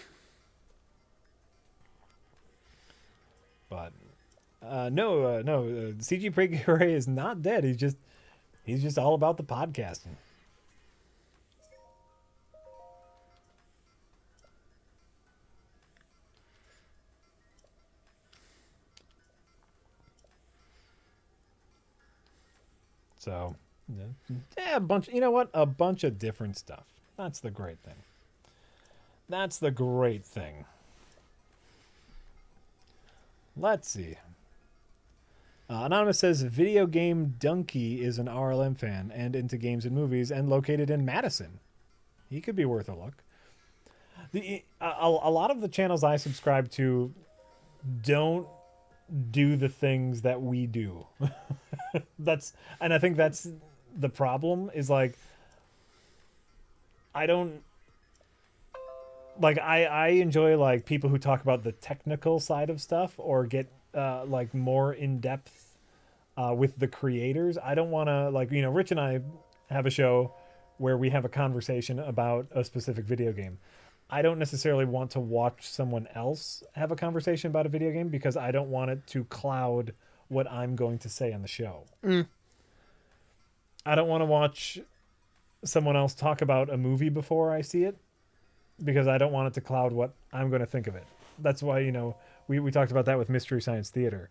Speaker 2: But no, CG Grey is not dead. He's just all about the podcasting. So, yeah, a bunch. You know what? A bunch of different stuff. That's the great thing. That's the great thing. Let's see. Anonymous says, video game Donkey is an RLM fan and into games and movies and located in Madison. He could be worth a look. A lot of the channels I subscribe to don't do the things that we do. And I think that's the problem, is like, I don't like, I enjoy like people who talk about the technical side of stuff or get like more in depth with the creators. I don't want to, like, Rich and I have a show where we have a conversation about a specific video game. I don't necessarily want to watch someone else have a conversation about a video game because I don't want it to cloud what I'm going to say on the show. I don't want to watch someone else talk about a movie before I see it because I don't want it to cloud what I'm going to think of it. That's why, we talked about that with Mystery Science Theater,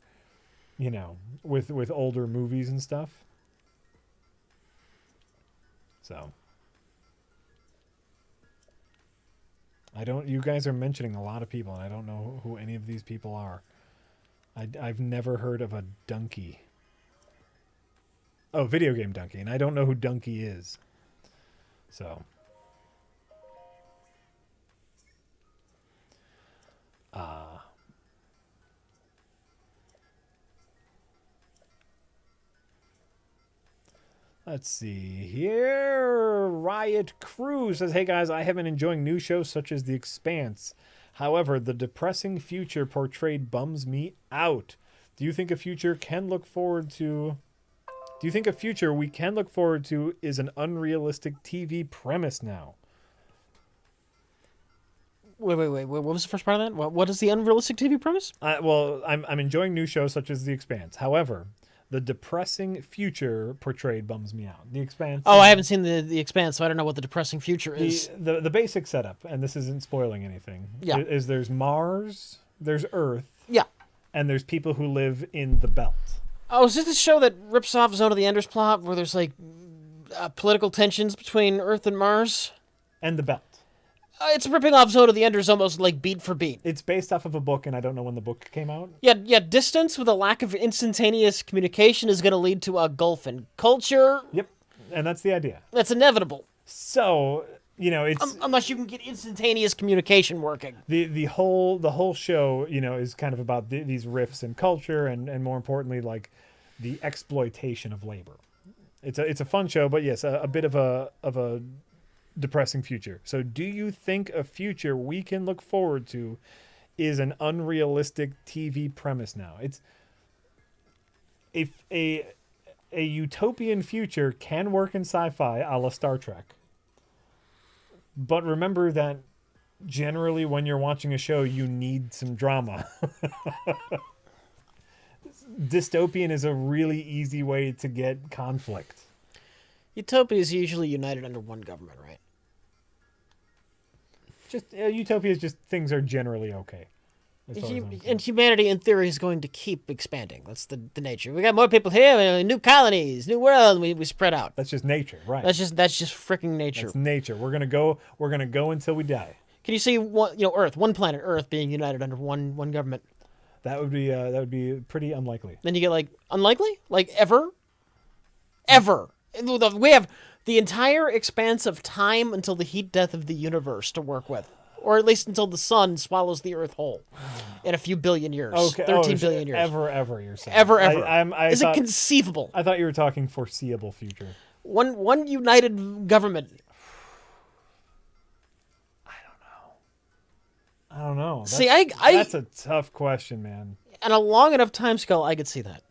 Speaker 2: with older movies and stuff. So you guys are mentioning a lot of people, and I don't know who any of these people are. I've never heard of a Donkey. Oh, video game Donkey, and I don't know who Donkey is. So. Let's see here. Riot Crew says, hey guys, I have been enjoying new shows such as The Expanse. However, the depressing future portrayed bums me out. Do you think a future we can look forward to is an unrealistic TV premise now?
Speaker 3: Wait. What was the first part of that? What is the unrealistic TV premise?
Speaker 2: Well, I'm enjoying new shows such as The Expanse. However, the depressing future portrayed bums me out. The Expanse.
Speaker 3: Oh, I haven't seen the Expanse, so I don't know what the depressing future is.
Speaker 2: The basic setup, and this isn't spoiling anything,
Speaker 3: yeah,
Speaker 2: is there's Mars, there's Earth,
Speaker 3: yeah,
Speaker 2: and there's people who live in the belt.
Speaker 3: Oh, is this the show that rips off Zone of the Enders plot, where there's like political tensions between Earth and Mars?
Speaker 2: And the belt.
Speaker 3: It's ripping off Zone of the Enders almost like beat for beat.
Speaker 2: It's based off of a book, and I don't know when the book came out.
Speaker 3: Yeah. Distance with a lack of instantaneous communication is going to lead to a gulf in culture.
Speaker 2: Yep, and that's the idea.
Speaker 3: That's inevitable.
Speaker 2: So, it's
Speaker 3: unless you can get instantaneous communication working.
Speaker 2: The whole show, is kind of about these rifts in culture, and more importantly, like the exploitation of labor. It's a fun show, but yes, a bit of a depressing future. So do you think a future we can look forward to is an unrealistic TV premise now? It's a utopian future can work in sci-fi a la Star Trek. But remember that generally when you're watching a show, you need some drama. Dystopian is a really easy way to get conflict.
Speaker 3: Utopia is usually united under one government, right?
Speaker 2: Utopia is just things are generally okay.
Speaker 3: And humanity, in theory, is going to keep expanding. That's the nature. We got more people here, new colonies, new world. We spread out.
Speaker 2: That's just nature, right?
Speaker 3: That's just freaking nature.
Speaker 2: That's nature. We're gonna go until we die.
Speaker 3: Can you see Earth, one planet, Earth, being united under one government?
Speaker 2: That would be pretty unlikely.
Speaker 3: Then you get like unlikely, like ever. We have the entire expanse of time until the heat death of the universe to work with. or at least until the sun swallows the Earth whole in a few billion years.
Speaker 2: Okay.
Speaker 3: 13 billion years.
Speaker 2: Ever, you're saying.
Speaker 3: Ever.
Speaker 2: I
Speaker 3: Is
Speaker 2: thought,
Speaker 3: it conceivable?
Speaker 2: I thought you were talking foreseeable future.
Speaker 3: One united government.
Speaker 2: I don't know.
Speaker 3: See,
Speaker 2: that's a tough question, man.
Speaker 3: on a long enough time scale, I could see that.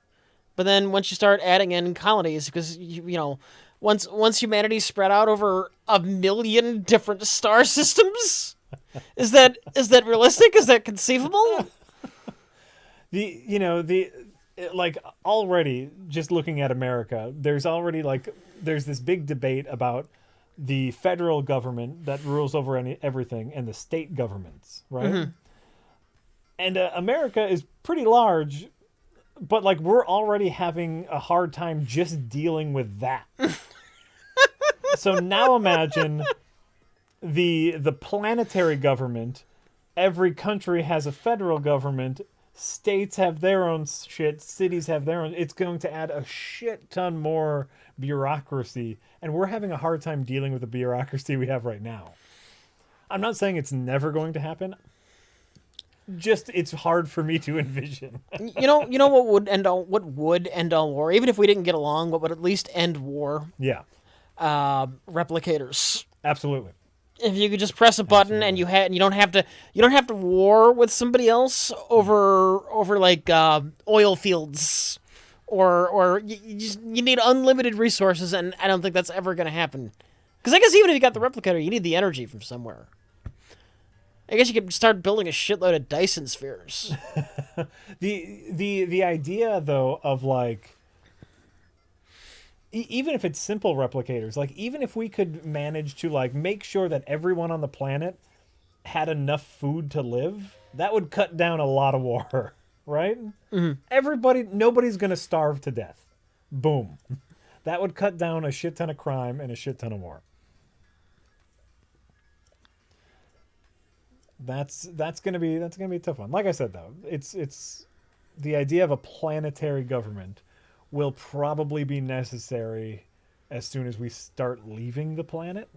Speaker 3: But then once you start adding in colonies, because you know, once humanity's spread out over 1 million different star systems, is that realistic? Is that conceivable?
Speaker 2: Like already just looking at America, there's this big debate about the federal government that rules over everything and the state governments, right?
Speaker 3: Mm-hmm.
Speaker 2: And America is pretty large, but like we're already having a hard time just dealing with that. So now imagine the planetary government. Every country has a federal government. States have their own shit. Cities have their own. It's going to add a shit ton more bureaucracy, and we're having a hard time dealing with the bureaucracy we have right now. I'm not saying it's never going to happen. Just it's hard for me to envision.
Speaker 3: you know what would end all war, even if we didn't get along, what would at least end war?
Speaker 2: Yeah,
Speaker 3: Replicators.
Speaker 2: absolutely.
Speaker 3: If you could just press a button and you don't have to war with somebody else over like oil fields, or you need unlimited resources, and I don't think that's ever going to happen. Because I guess even if you got the replicator, you need the energy from somewhere. I guess you could start building a shitload of Dyson spheres.
Speaker 2: The idea though of like, even if it's simple replicators, like even if we could manage to like make sure that everyone on the planet had enough food to live, that would cut down a lot of war, right? Mm-hmm. Nobody's gonna starve to death. Boom. That would cut down a shit ton of crime and a shit ton of war. That's gonna be a tough one. Like I said though, it's the idea of a planetary government will probably be necessary as soon as we start leaving the planet.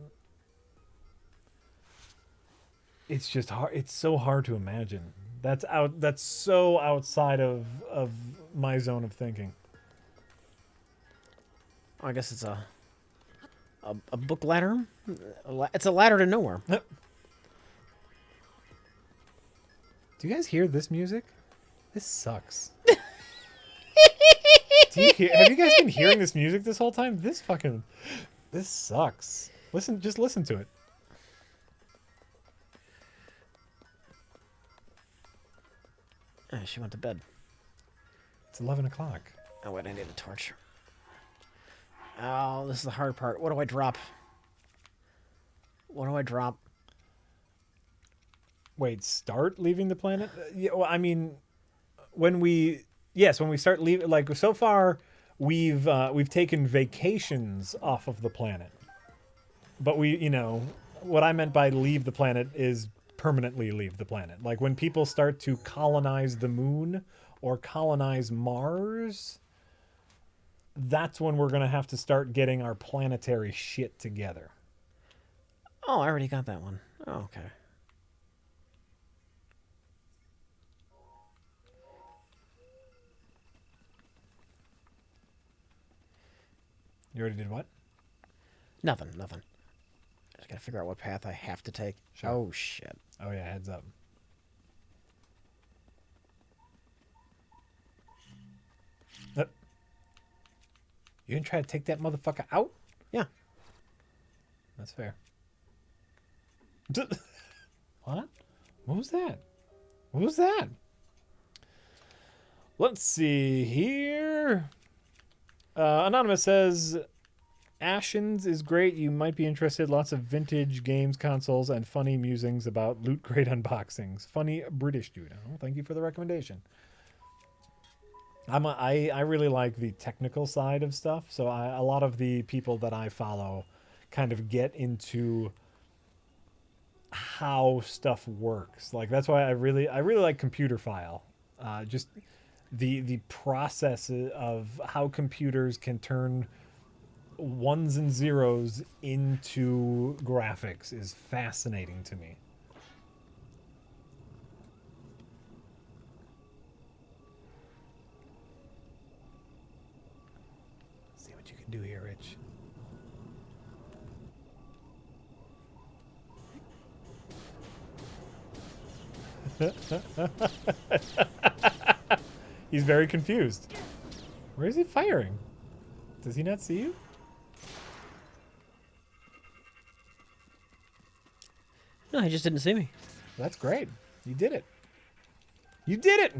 Speaker 2: It's just hard. It's so hard to imagine. That's so outside of my zone of thinking.
Speaker 3: I guess it's a book ladder. It's a ladder to nowhere.
Speaker 2: Do you guys hear this music? This sucks. Have you guys been hearing this music this whole time? This sucks. Just listen to it.
Speaker 3: She went to bed.
Speaker 2: It's 11 o'clock.
Speaker 3: Oh wait, I need a torch. Oh, this is the hard part. What do I drop?
Speaker 2: Wait, start leaving the planet? Yeah, well, I mean, when we start leaving, like so far, we've taken vacations off of the planet, but what I meant by leave the planet is permanently leave the planet. Like when people start to colonize the moon or colonize Mars, that's when we're gonna have to start getting our planetary shit together.
Speaker 3: Oh, I already got that one. Oh, okay.
Speaker 2: You already did what?
Speaker 3: Nothing. I just gotta figure out what path I have to take.
Speaker 2: Sure.
Speaker 3: Oh, shit.
Speaker 2: Oh yeah, heads up. You gonna try to take that motherfucker out?
Speaker 3: Yeah.
Speaker 2: That's fair. What? What was that? Let's see here. Anonymous says, Ashen's is great. You might be interested. Lots of vintage games, consoles, and funny musings about loot crate unboxings. Funny British dude. Oh, thank you for the recommendation. I really like the technical side of stuff. So a lot of the people that I follow kind of get into how stuff works. Like that's why I really like Computer File. Just the process of how computers can turn ones and zeros into graphics is fascinating to me. can do here, Rich. He's very confused. Where is he firing? Does he not see you?
Speaker 3: No, he just didn't see me.
Speaker 2: That's great. You did it. You did it!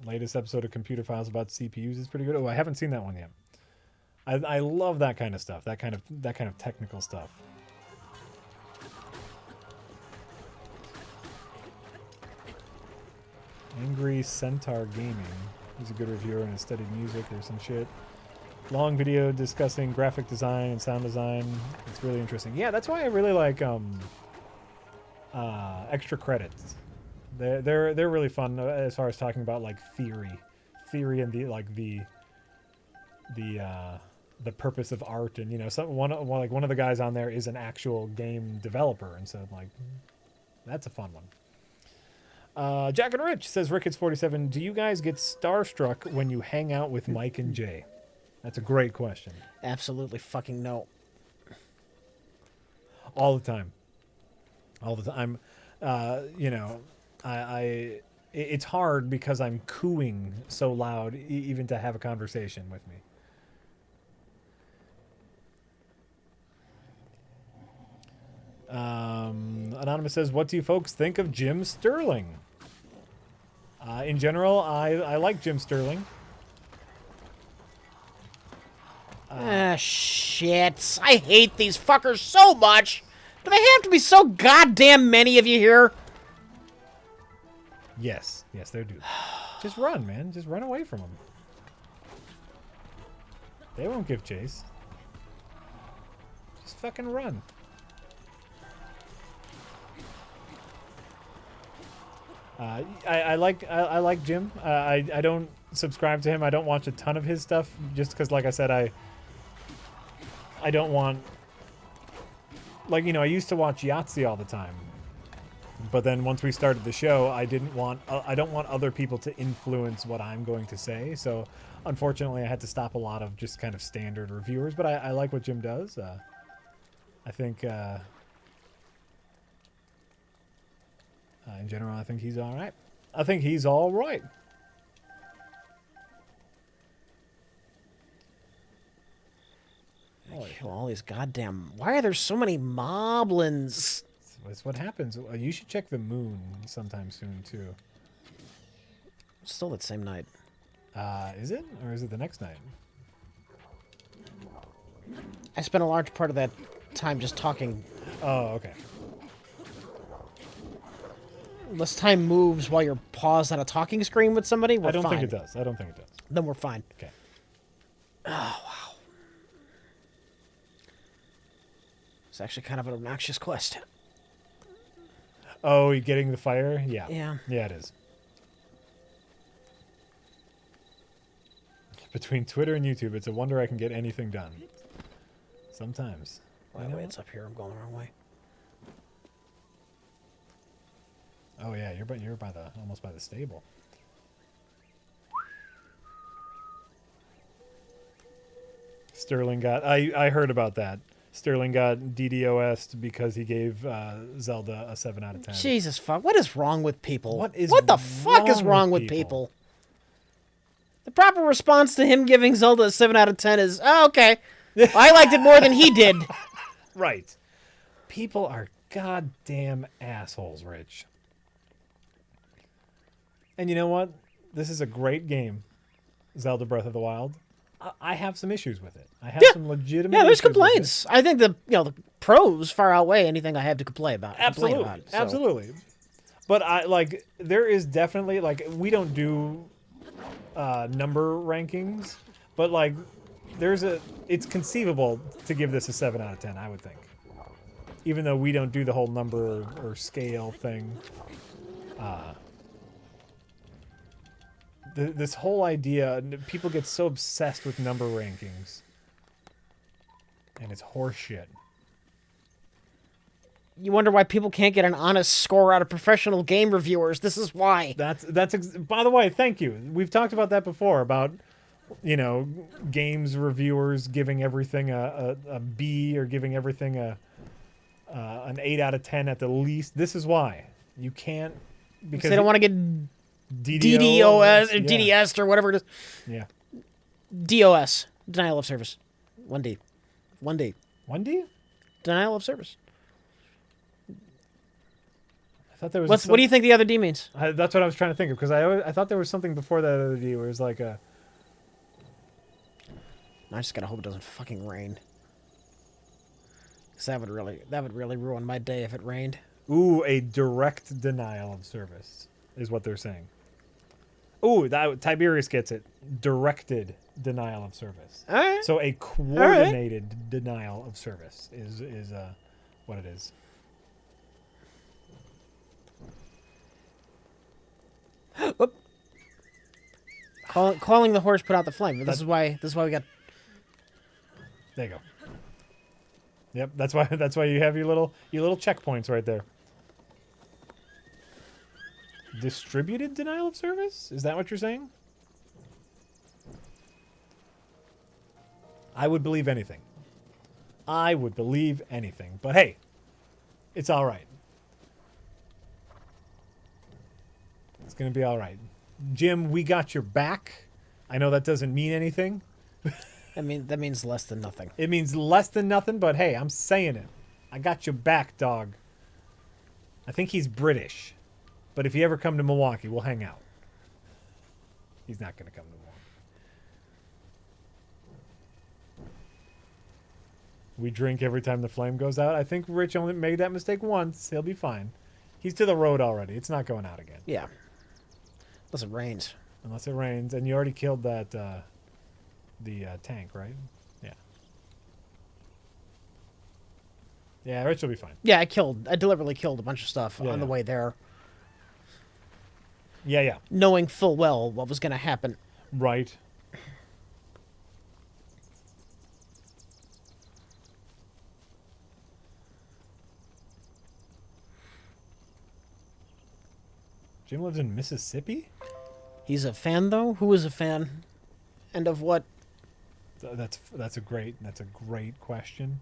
Speaker 2: Latest episode of Computer Files about CPUs is pretty good. Oh, I haven't seen that one yet. I love that kind of stuff. That kind of technical stuff. Angry Centaur Gaming. He's a good reviewer and has studied music or some shit. Long video discussing graphic design and sound design. It's really interesting. Yeah, that's why I really like extra credits. They're really fun as far as talking about like theory and the purpose of art, and you know, one of the guys on there is an actual game developer, and so like that's a fun one. Jack and Rich says Ricketts47, do you guys get starstruck when you hang out with Mike and Jay? That's a great question.
Speaker 3: Absolutely fucking no.
Speaker 2: All the time. You know, it's hard because I'm cooing so loud even to have a conversation with me. Anonymous says, what do you folks think of Jim Sterling? In general, I like Jim Sterling.
Speaker 3: Shit. I hate these fuckers so much. Do they have to be so goddamn many of you here?
Speaker 2: Yes, they do. Just run, man. Just run away from them. They won't give chase. Just fucking run. I like Jim. I don't subscribe to him. I don't watch a ton of his stuff just because, like I said, I don't want, like, you know, I used to watch Yahtzee all the time, but then once we started the show, I don't want other people to influence what I'm going to say. So unfortunately, I had to stop a lot of just kind of standard reviewers. But I like what Jim does. I think. In general, I think he's all right. I think he's all right.
Speaker 3: Kill all these goddamn... Why are there so many moblins?
Speaker 2: That's what happens. You should check the moon sometime soon, too.
Speaker 3: Still that same night.
Speaker 2: Is it? Or is it the next night?
Speaker 3: I spent a large part of that time just talking.
Speaker 2: Oh, okay.
Speaker 3: Unless time moves while you're paused on a talking screen with somebody, we're fine.
Speaker 2: I don't think it does.
Speaker 3: Then we're fine.
Speaker 2: Okay.
Speaker 3: Oh, wow. It's actually kind of an obnoxious quest.
Speaker 2: Oh, you getting the fire? Yeah.
Speaker 3: Yeah.
Speaker 2: Yeah, it is. Between Twitter and YouTube, it's a wonder I can get anything done. Sometimes.
Speaker 3: Wait, it's up here. I'm going the wrong way.
Speaker 2: Oh yeah, you're by the almost by the stable. Sterling got I heard about that. Sterling got DDoS'd because he gave Zelda a 7 out of 10.
Speaker 3: Jesus fuck! What is wrong with people?
Speaker 2: What
Speaker 3: the fuck is wrong with people? The proper response to him giving Zelda a 7 out of 10 is, oh, okay. I liked it more than he did.
Speaker 2: Right. People are goddamn assholes, Rich. And you know what? This is a great game, Zelda Breath of the Wild. I have some issues with it. I have some legitimate
Speaker 3: there's
Speaker 2: issues
Speaker 3: complaints. I think the pros far outweigh anything I have to complain about.
Speaker 2: Absolutely. Absolutely. But there is definitely, we don't do number rankings, but it's conceivable to give this a 7 out of 10, I would think. Even though we don't do the whole number or scale thing. This whole idea, people get so obsessed with number rankings. And it's horseshit.
Speaker 3: You wonder why people can't get an honest score out of professional game reviewers. This is why.
Speaker 2: By the way, thank you. We've talked about that before, about, games reviewers giving everything a B or giving everything an 8 out of 10 at the least. This is why. You can't, because
Speaker 3: they don't want to get DDoS or DDS or whatever it is.
Speaker 2: Yeah.
Speaker 3: DOS, denial of service. 1D. 1D.
Speaker 2: 1D?
Speaker 3: Denial of service.
Speaker 2: I thought there was.
Speaker 3: What do you think the other D means?
Speaker 2: That's what I was trying to think of, because I thought there was something before that other D where it was like a.
Speaker 3: I just gotta hope it doesn't fucking rain. Cause that would really ruin my day if it rained.
Speaker 2: Ooh, a direct denial of service is what they're saying. Ooh, Tiberius gets it. Directed denial of service.
Speaker 3: All right.
Speaker 2: So a coordinated denial of service is what it is.
Speaker 3: Whoop. Calling the horse put out the flame. This is why we got.
Speaker 2: There you go. Yep, that's why you have your little checkpoints right there. Distributed denial of service? Is that what you're saying? I would believe anything. I would believe anything. But hey, it's all right. It's going to be all right. Jim, we got your back. I know that doesn't mean anything.
Speaker 3: That means less than nothing.
Speaker 2: It means less than nothing, but hey, I'm saying it. I got your back, dog. I think he's British. But if you ever come to Milwaukee, we'll hang out. He's not going to come to Milwaukee. We drink every time the flame goes out. I think Rich only made that mistake once. He'll be fine. He's to the road already. It's not going out again.
Speaker 3: Yeah. Unless it rains.
Speaker 2: Unless it rains. And you already killed that the tank, right? Yeah. Yeah, Rich will be fine.
Speaker 3: Yeah, I deliberately killed a bunch of stuff on the way there.
Speaker 2: Yeah.
Speaker 3: Knowing full well what was going to happen.
Speaker 2: Right. Jim lives in Mississippi?
Speaker 3: He's a fan, though? Who is a fan? And of what?
Speaker 2: That's a great question.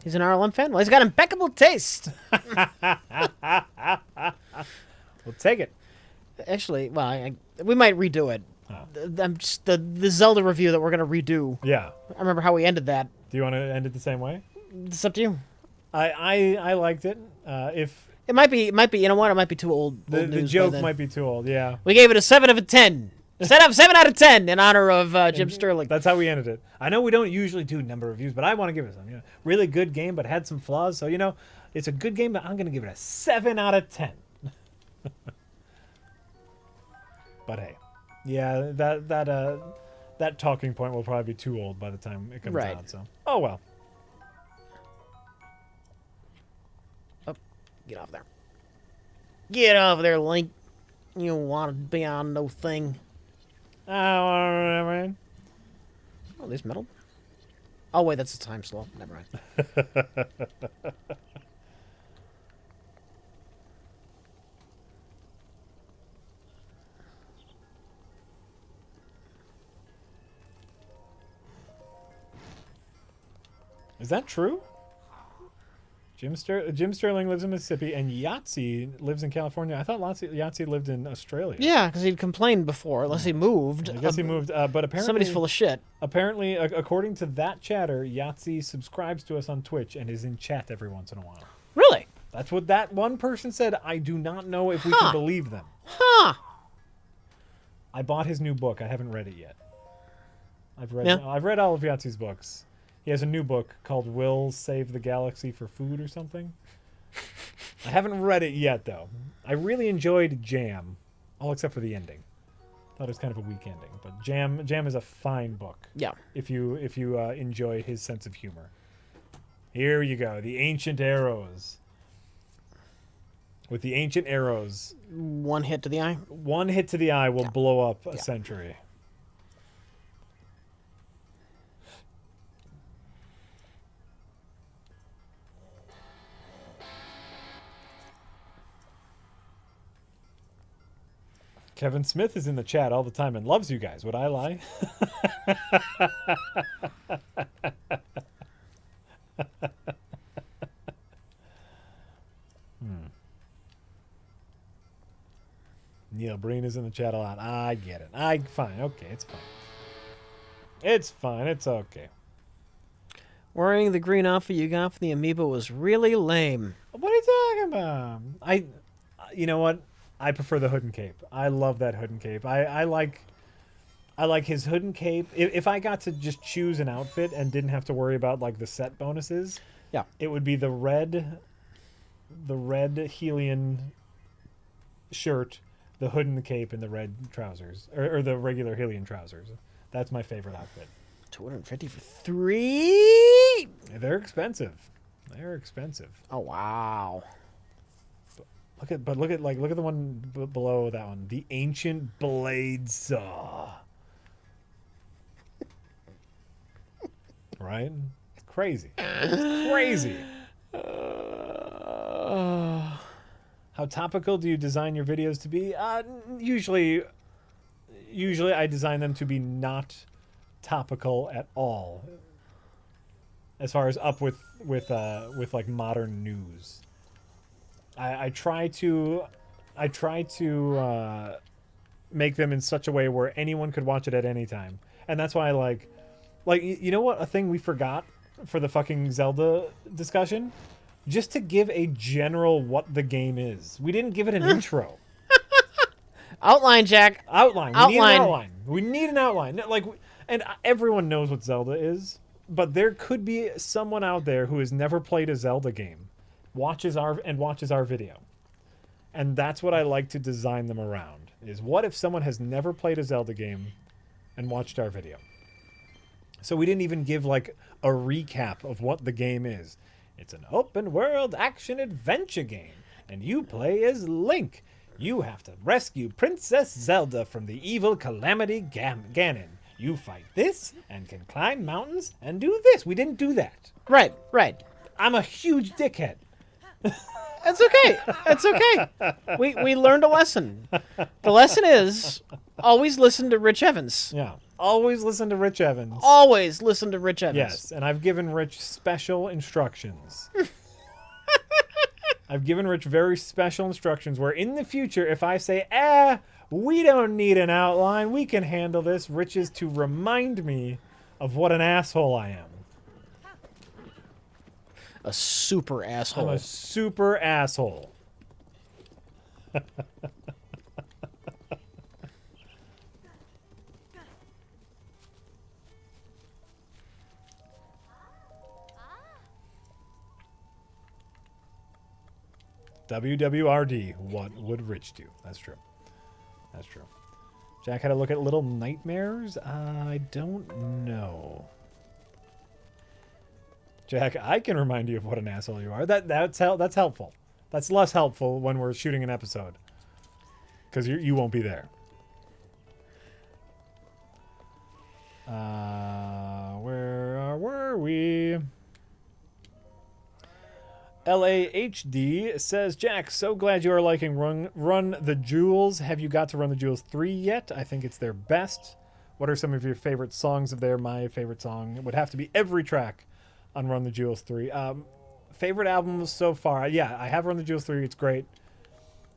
Speaker 3: He's an RLM fan? Well, he's got impeccable taste.
Speaker 2: We'll take it.
Speaker 3: Actually, well, we might redo it.
Speaker 2: Oh.
Speaker 3: I'm just the Zelda review that we're gonna redo.
Speaker 2: Yeah.
Speaker 3: I remember how we ended that.
Speaker 2: Do you want to end it the same way?
Speaker 3: It's up to you.
Speaker 2: I liked it. If
Speaker 3: it might be, you know what? It might be too old.
Speaker 2: The joke might be too old. Yeah.
Speaker 3: We gave it a 7 out of 10. 7 out of 10 in honor of Jim Sterling.
Speaker 2: That's how we ended it. I know we don't usually do number reviews, but I want to give it some. Really good game, but had some flaws. So it's a good game, but I'm gonna give it a 7 out of 10. But hey, yeah, that talking point will probably be too old by the time it comes out. So oh well.
Speaker 3: Oh, get off there. Get off there, Link. You don't want to be on no thing.
Speaker 2: Oh,
Speaker 3: oh, there's metal. Oh wait, that's a time slow. Never mind.
Speaker 2: Is that true? Jim Sterling lives in Mississippi, and Yahtzee lives in California. I thought Yahtzee lived in Australia.
Speaker 3: Yeah, because he'd complained before, unless he moved.
Speaker 2: I guess he moved, but apparently
Speaker 3: somebody's full of shit.
Speaker 2: Apparently, according to that chatter, Yahtzee subscribes to us on Twitch and is in chat every once in a while.
Speaker 3: Really?
Speaker 2: That's what that one person said. I do not know if we can believe them.
Speaker 3: Huh.
Speaker 2: I bought his new book. I haven't read it yet. I've read all of Yahtzee's books. He has a new book called Will Save the Galaxy for Food or something. I haven't read it yet, though. I really enjoyed Jam, all except for the ending. Thought it was kind of a weak ending, but Jam is a fine book.
Speaker 3: Yeah.
Speaker 2: If you enjoy his sense of humor. Here you go, the Ancient Arrows. With the Ancient Arrows,
Speaker 3: one hit to the eye.
Speaker 2: One hit to the eye will blow up a century. Kevin Smith is in the chat all the time and loves you guys. Would I lie? Neil Breen is in the chat a lot. I get it. Fine. Okay, it's fine. It's fine. It's okay.
Speaker 3: Wearing the green outfit you got from the amiibo was really lame.
Speaker 2: What are you talking about? You know what? I prefer the hood and cape. I love that hood and cape. I like his hood and cape. If I got to just choose an outfit and didn't have to worry about like the set bonuses,
Speaker 3: Yeah.
Speaker 2: it would be the red Helion shirt, the hood and the cape, and the red trousers, or the regular Helion trousers. That's my favorite outfit.
Speaker 3: $250 for 3.
Speaker 2: They're expensive. They're expensive.
Speaker 3: Oh wow.
Speaker 2: Look at the one below that one. The Ancient Blade Saw. Right? It's crazy. It's crazy. How topical do you design your videos to be? Usually I design them to be not topical at all. As far as up with like modern news. I try to make them in such a way where anyone could watch it at any time. And that's why I like you know what, a thing we forgot for the fucking Zelda discussion? Just to give a general what the game is. We didn't give it an intro.
Speaker 3: Outline, Jack.
Speaker 2: Outline. We need an
Speaker 3: Outline.
Speaker 2: outline. We need an outline. And everyone knows what Zelda is, but there could be someone out there who has never played a Zelda game, watches our video. And that's what I like to design them around. Is what if someone has never played a Zelda game and watched our video? So we didn't even give like a recap of what the game is. It's an open world action adventure game, and you play as Link. You have to rescue Princess Zelda from the evil Calamity Ganon. You fight this and can climb mountains and do this. We didn't do that.
Speaker 3: Right.
Speaker 2: I'm a huge dickhead.
Speaker 3: That's okay. That's okay. We learned a lesson. The lesson is always listen to Rich Evans.
Speaker 2: Yeah. Always listen to Rich Evans.
Speaker 3: Always listen to Rich Evans.
Speaker 2: Yes, and I've given Rich special instructions. I've given Rich very special instructions where in the future, if I say, we don't need an outline, we can handle this, Rich is to remind me of what an asshole I am.
Speaker 3: A super asshole.
Speaker 2: I'm a super asshole. WWRD, what would Rich do? That's true. That's true. Jack had to look at Little Nightmares? I don't know. Jack, I can remind you of what an asshole you are. That's helpful. That's less helpful when we're shooting an episode. Because you won't be there. Where were we? LAHD says, Jack, so glad you are liking Run the Jewels. Have you got to Run the Jewels 3 yet? I think it's their best. What are some of your favorite songs of there? My favorite song, it would have to be every track on Run the Jewels 3. Favorite albums so far? Yeah, I have Run the Jewels 3. It's great.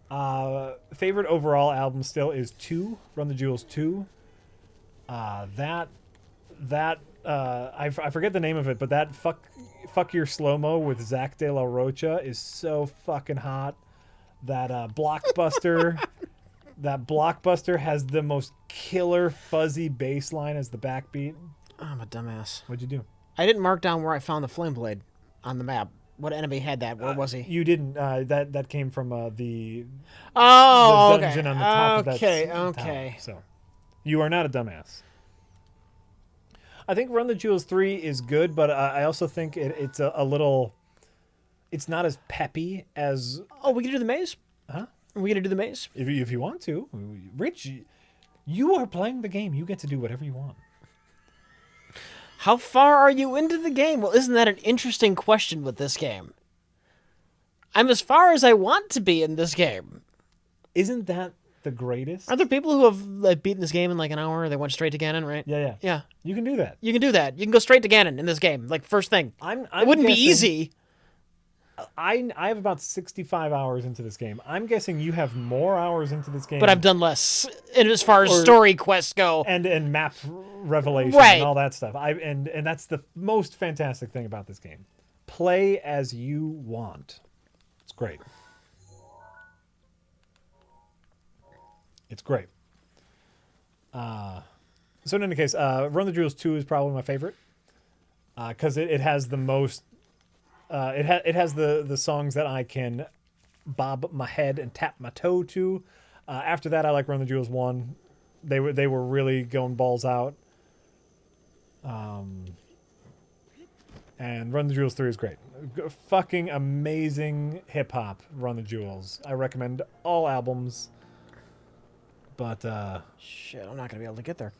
Speaker 2: Favorite overall album still is 2, Run the Jewels 2. I forget the name of it, but that Fuck Your Slow-Mo with Zach De La Rocha is so fucking hot. That Blockbuster that Blockbuster has the most killer fuzzy bass line as the backbeat.
Speaker 3: I'm a dumbass.
Speaker 2: What'd you do?
Speaker 3: I didn't mark down where I found the flame blade on the map. What enemy had that? Where was he?
Speaker 2: You didn't. That came from the
Speaker 3: okay.
Speaker 2: dungeon on the top of that
Speaker 3: Okay.
Speaker 2: tower. So you are not a dumbass. I think Run the Jewels 3 is good, but I also think it's a little... It's not as peppy as...
Speaker 3: Oh, we can do the maze?
Speaker 2: Huh?
Speaker 3: Are we going to do the maze?
Speaker 2: If you want to. Rich, you are playing the game. You get to do whatever you want.
Speaker 3: How far are you into the game? Well, isn't that an interesting question with this game? I'm as far as I want to be in this game.
Speaker 2: Isn't that the greatest.
Speaker 3: Are there people who have like, beaten this game in like an hour? They went straight to Ganon, right?
Speaker 2: Yeah.
Speaker 3: Yeah.
Speaker 2: You can do that.
Speaker 3: You can do that. You can go straight to Ganon in this game, like first thing.
Speaker 2: I'm
Speaker 3: It wouldn't be
Speaker 2: guessing-
Speaker 3: easy.
Speaker 2: I have about 65 hours into this game. I'm guessing you have more hours into this game.
Speaker 3: But I've done less as far as story quests go.
Speaker 2: and map revelation
Speaker 3: Right.
Speaker 2: and all that stuff. And that's the most fantastic thing about this game. Play as you want. It's great. It's great. So in any case, Run the Jewels 2 is probably my favorite because it has the most. It has the songs that I can bob my head and tap my toe to. After that, I like Run the Jewels 1. They were really going balls out. And Run the Jewels 3 is great. Fucking amazing hip hop. Run the Jewels. I recommend all albums. But
Speaker 3: Shit, I'm not gonna be able to get there.